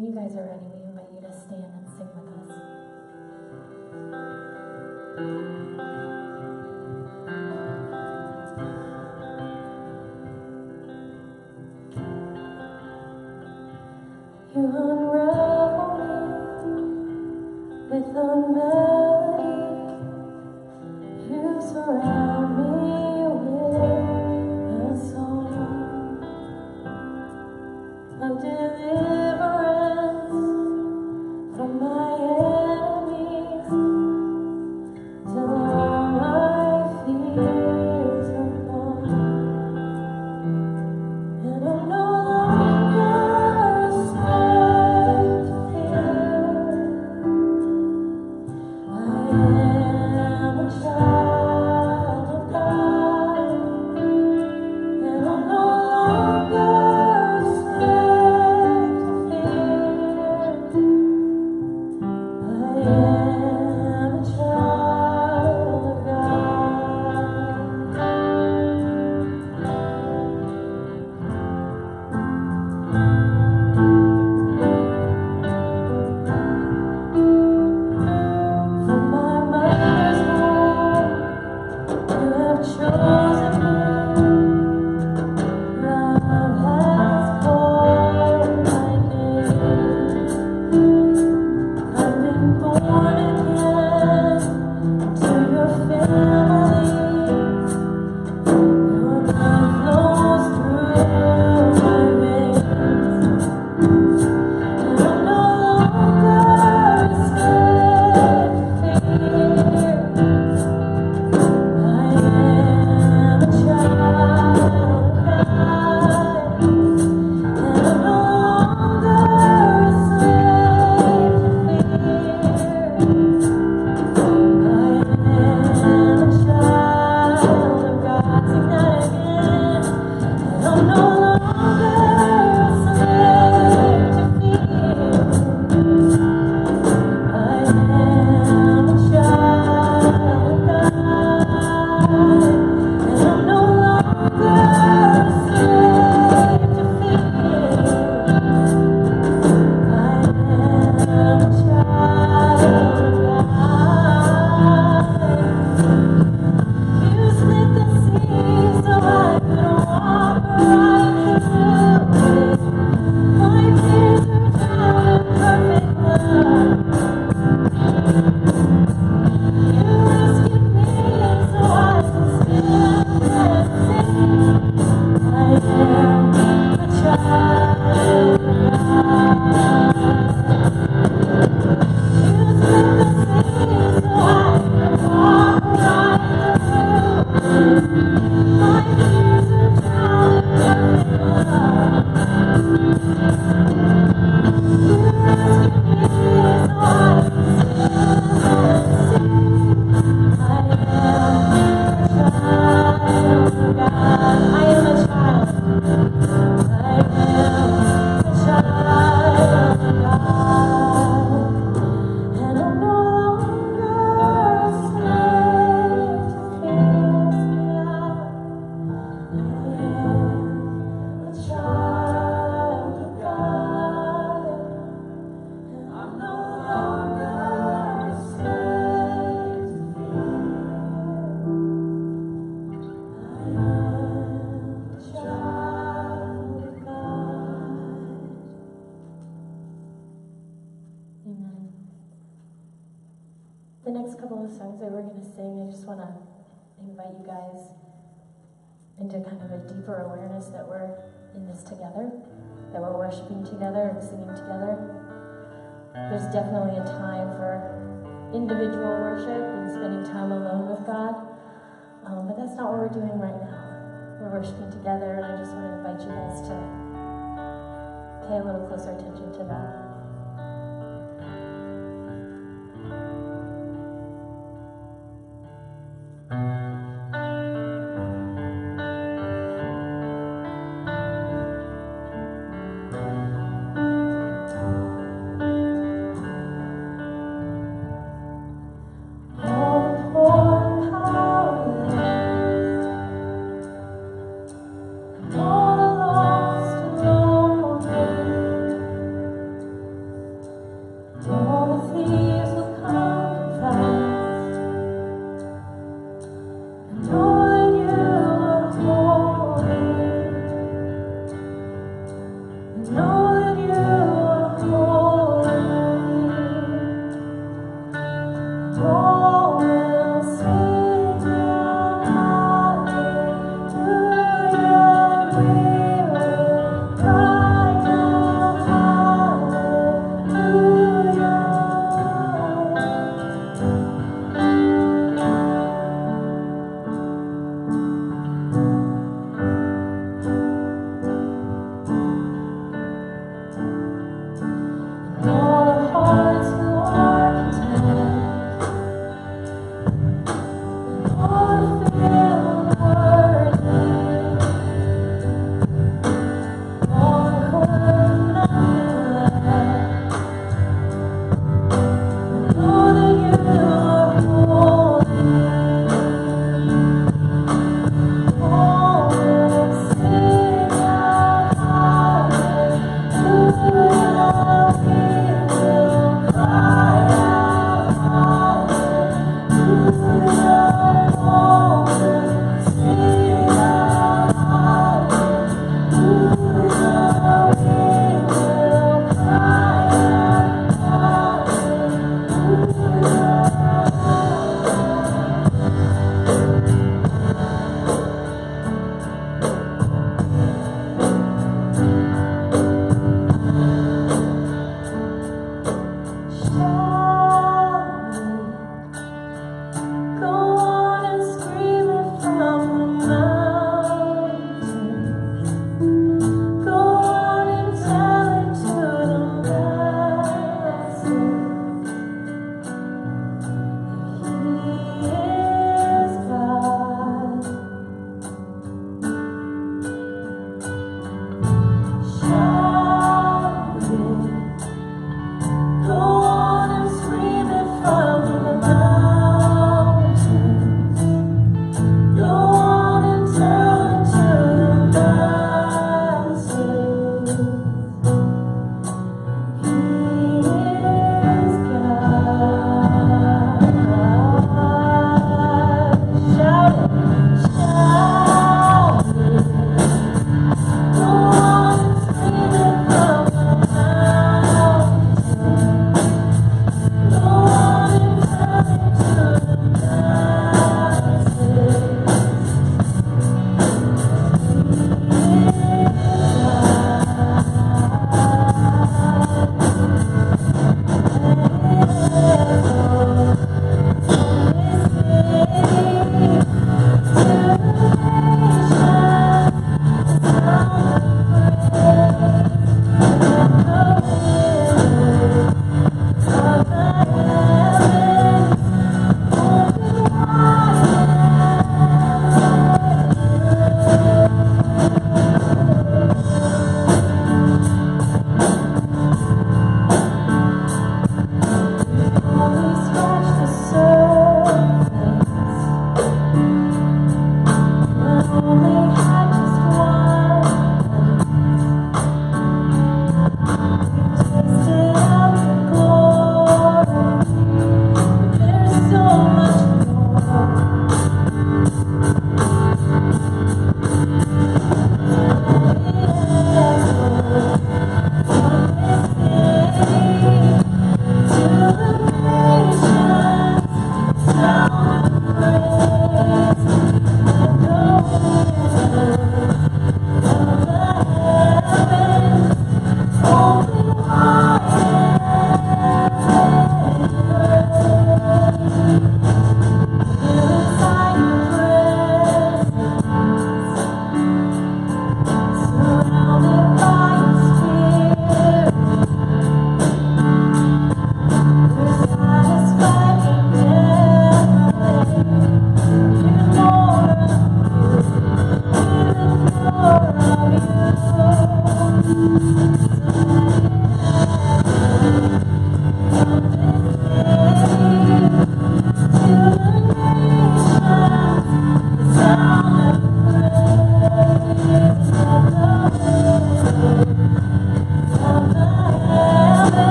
when you guys are ready, we invite you to stand and sing with us. You unravel me with a melody. You surround me with a song of deliverance from my enemies, till all my fears are gone, and I'm no longer a slave to fear. I am a child of God, and I'm no longer a slave to fear. I am a child of God. From my mother's womb, you have chosen me. Love has called my name. I've been born again to your family. Your blood flows through my veins, and I'm no longer a slave to fear. I am a child of God, and I'm no longer a slave to fear. I am a child of God. Sing that again. And I'm no longer a slave to fear. I am a child of God, and I'm no longer a slave to fear. I am a child of God. You split the sea so I could walk right through it. My fears are drowned in perfect love. You rescued me so I can stand and sing. I am a child of God. You split the sea so I could walk right through it. My fears are drowned in perfect love. You rescued me so I can stand and sing. I am a child of God. I am a child. I am a child of God, and I'm no longer a slave to fear. I am a child of God, and I'm no longer a slave to fear. I am a child of God. Amen. The next couple of songs that we're going to sing, I just want to invite you guys into kind of a deeper awareness that we're in this together, that we're worshiping together and singing together. There's definitely a time for individual worship and spending time alone with God, but that's not what we're doing right now. We're worshiping together, and I just want to invite you guys to pay a little closer attention to that. All the lost and lonely All the hearts who are content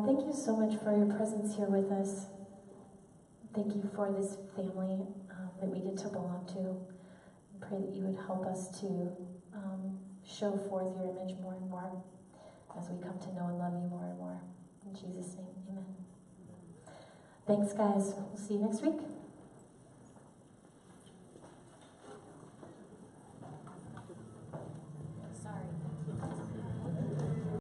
God, thank you so much for your presence here with us. Thank you for this family that we get to belong to. I pray that you would help us to show forth your image more and more as we come to know and love you more and more. In Jesus' name, amen. Thanks, guys. We'll see you next week.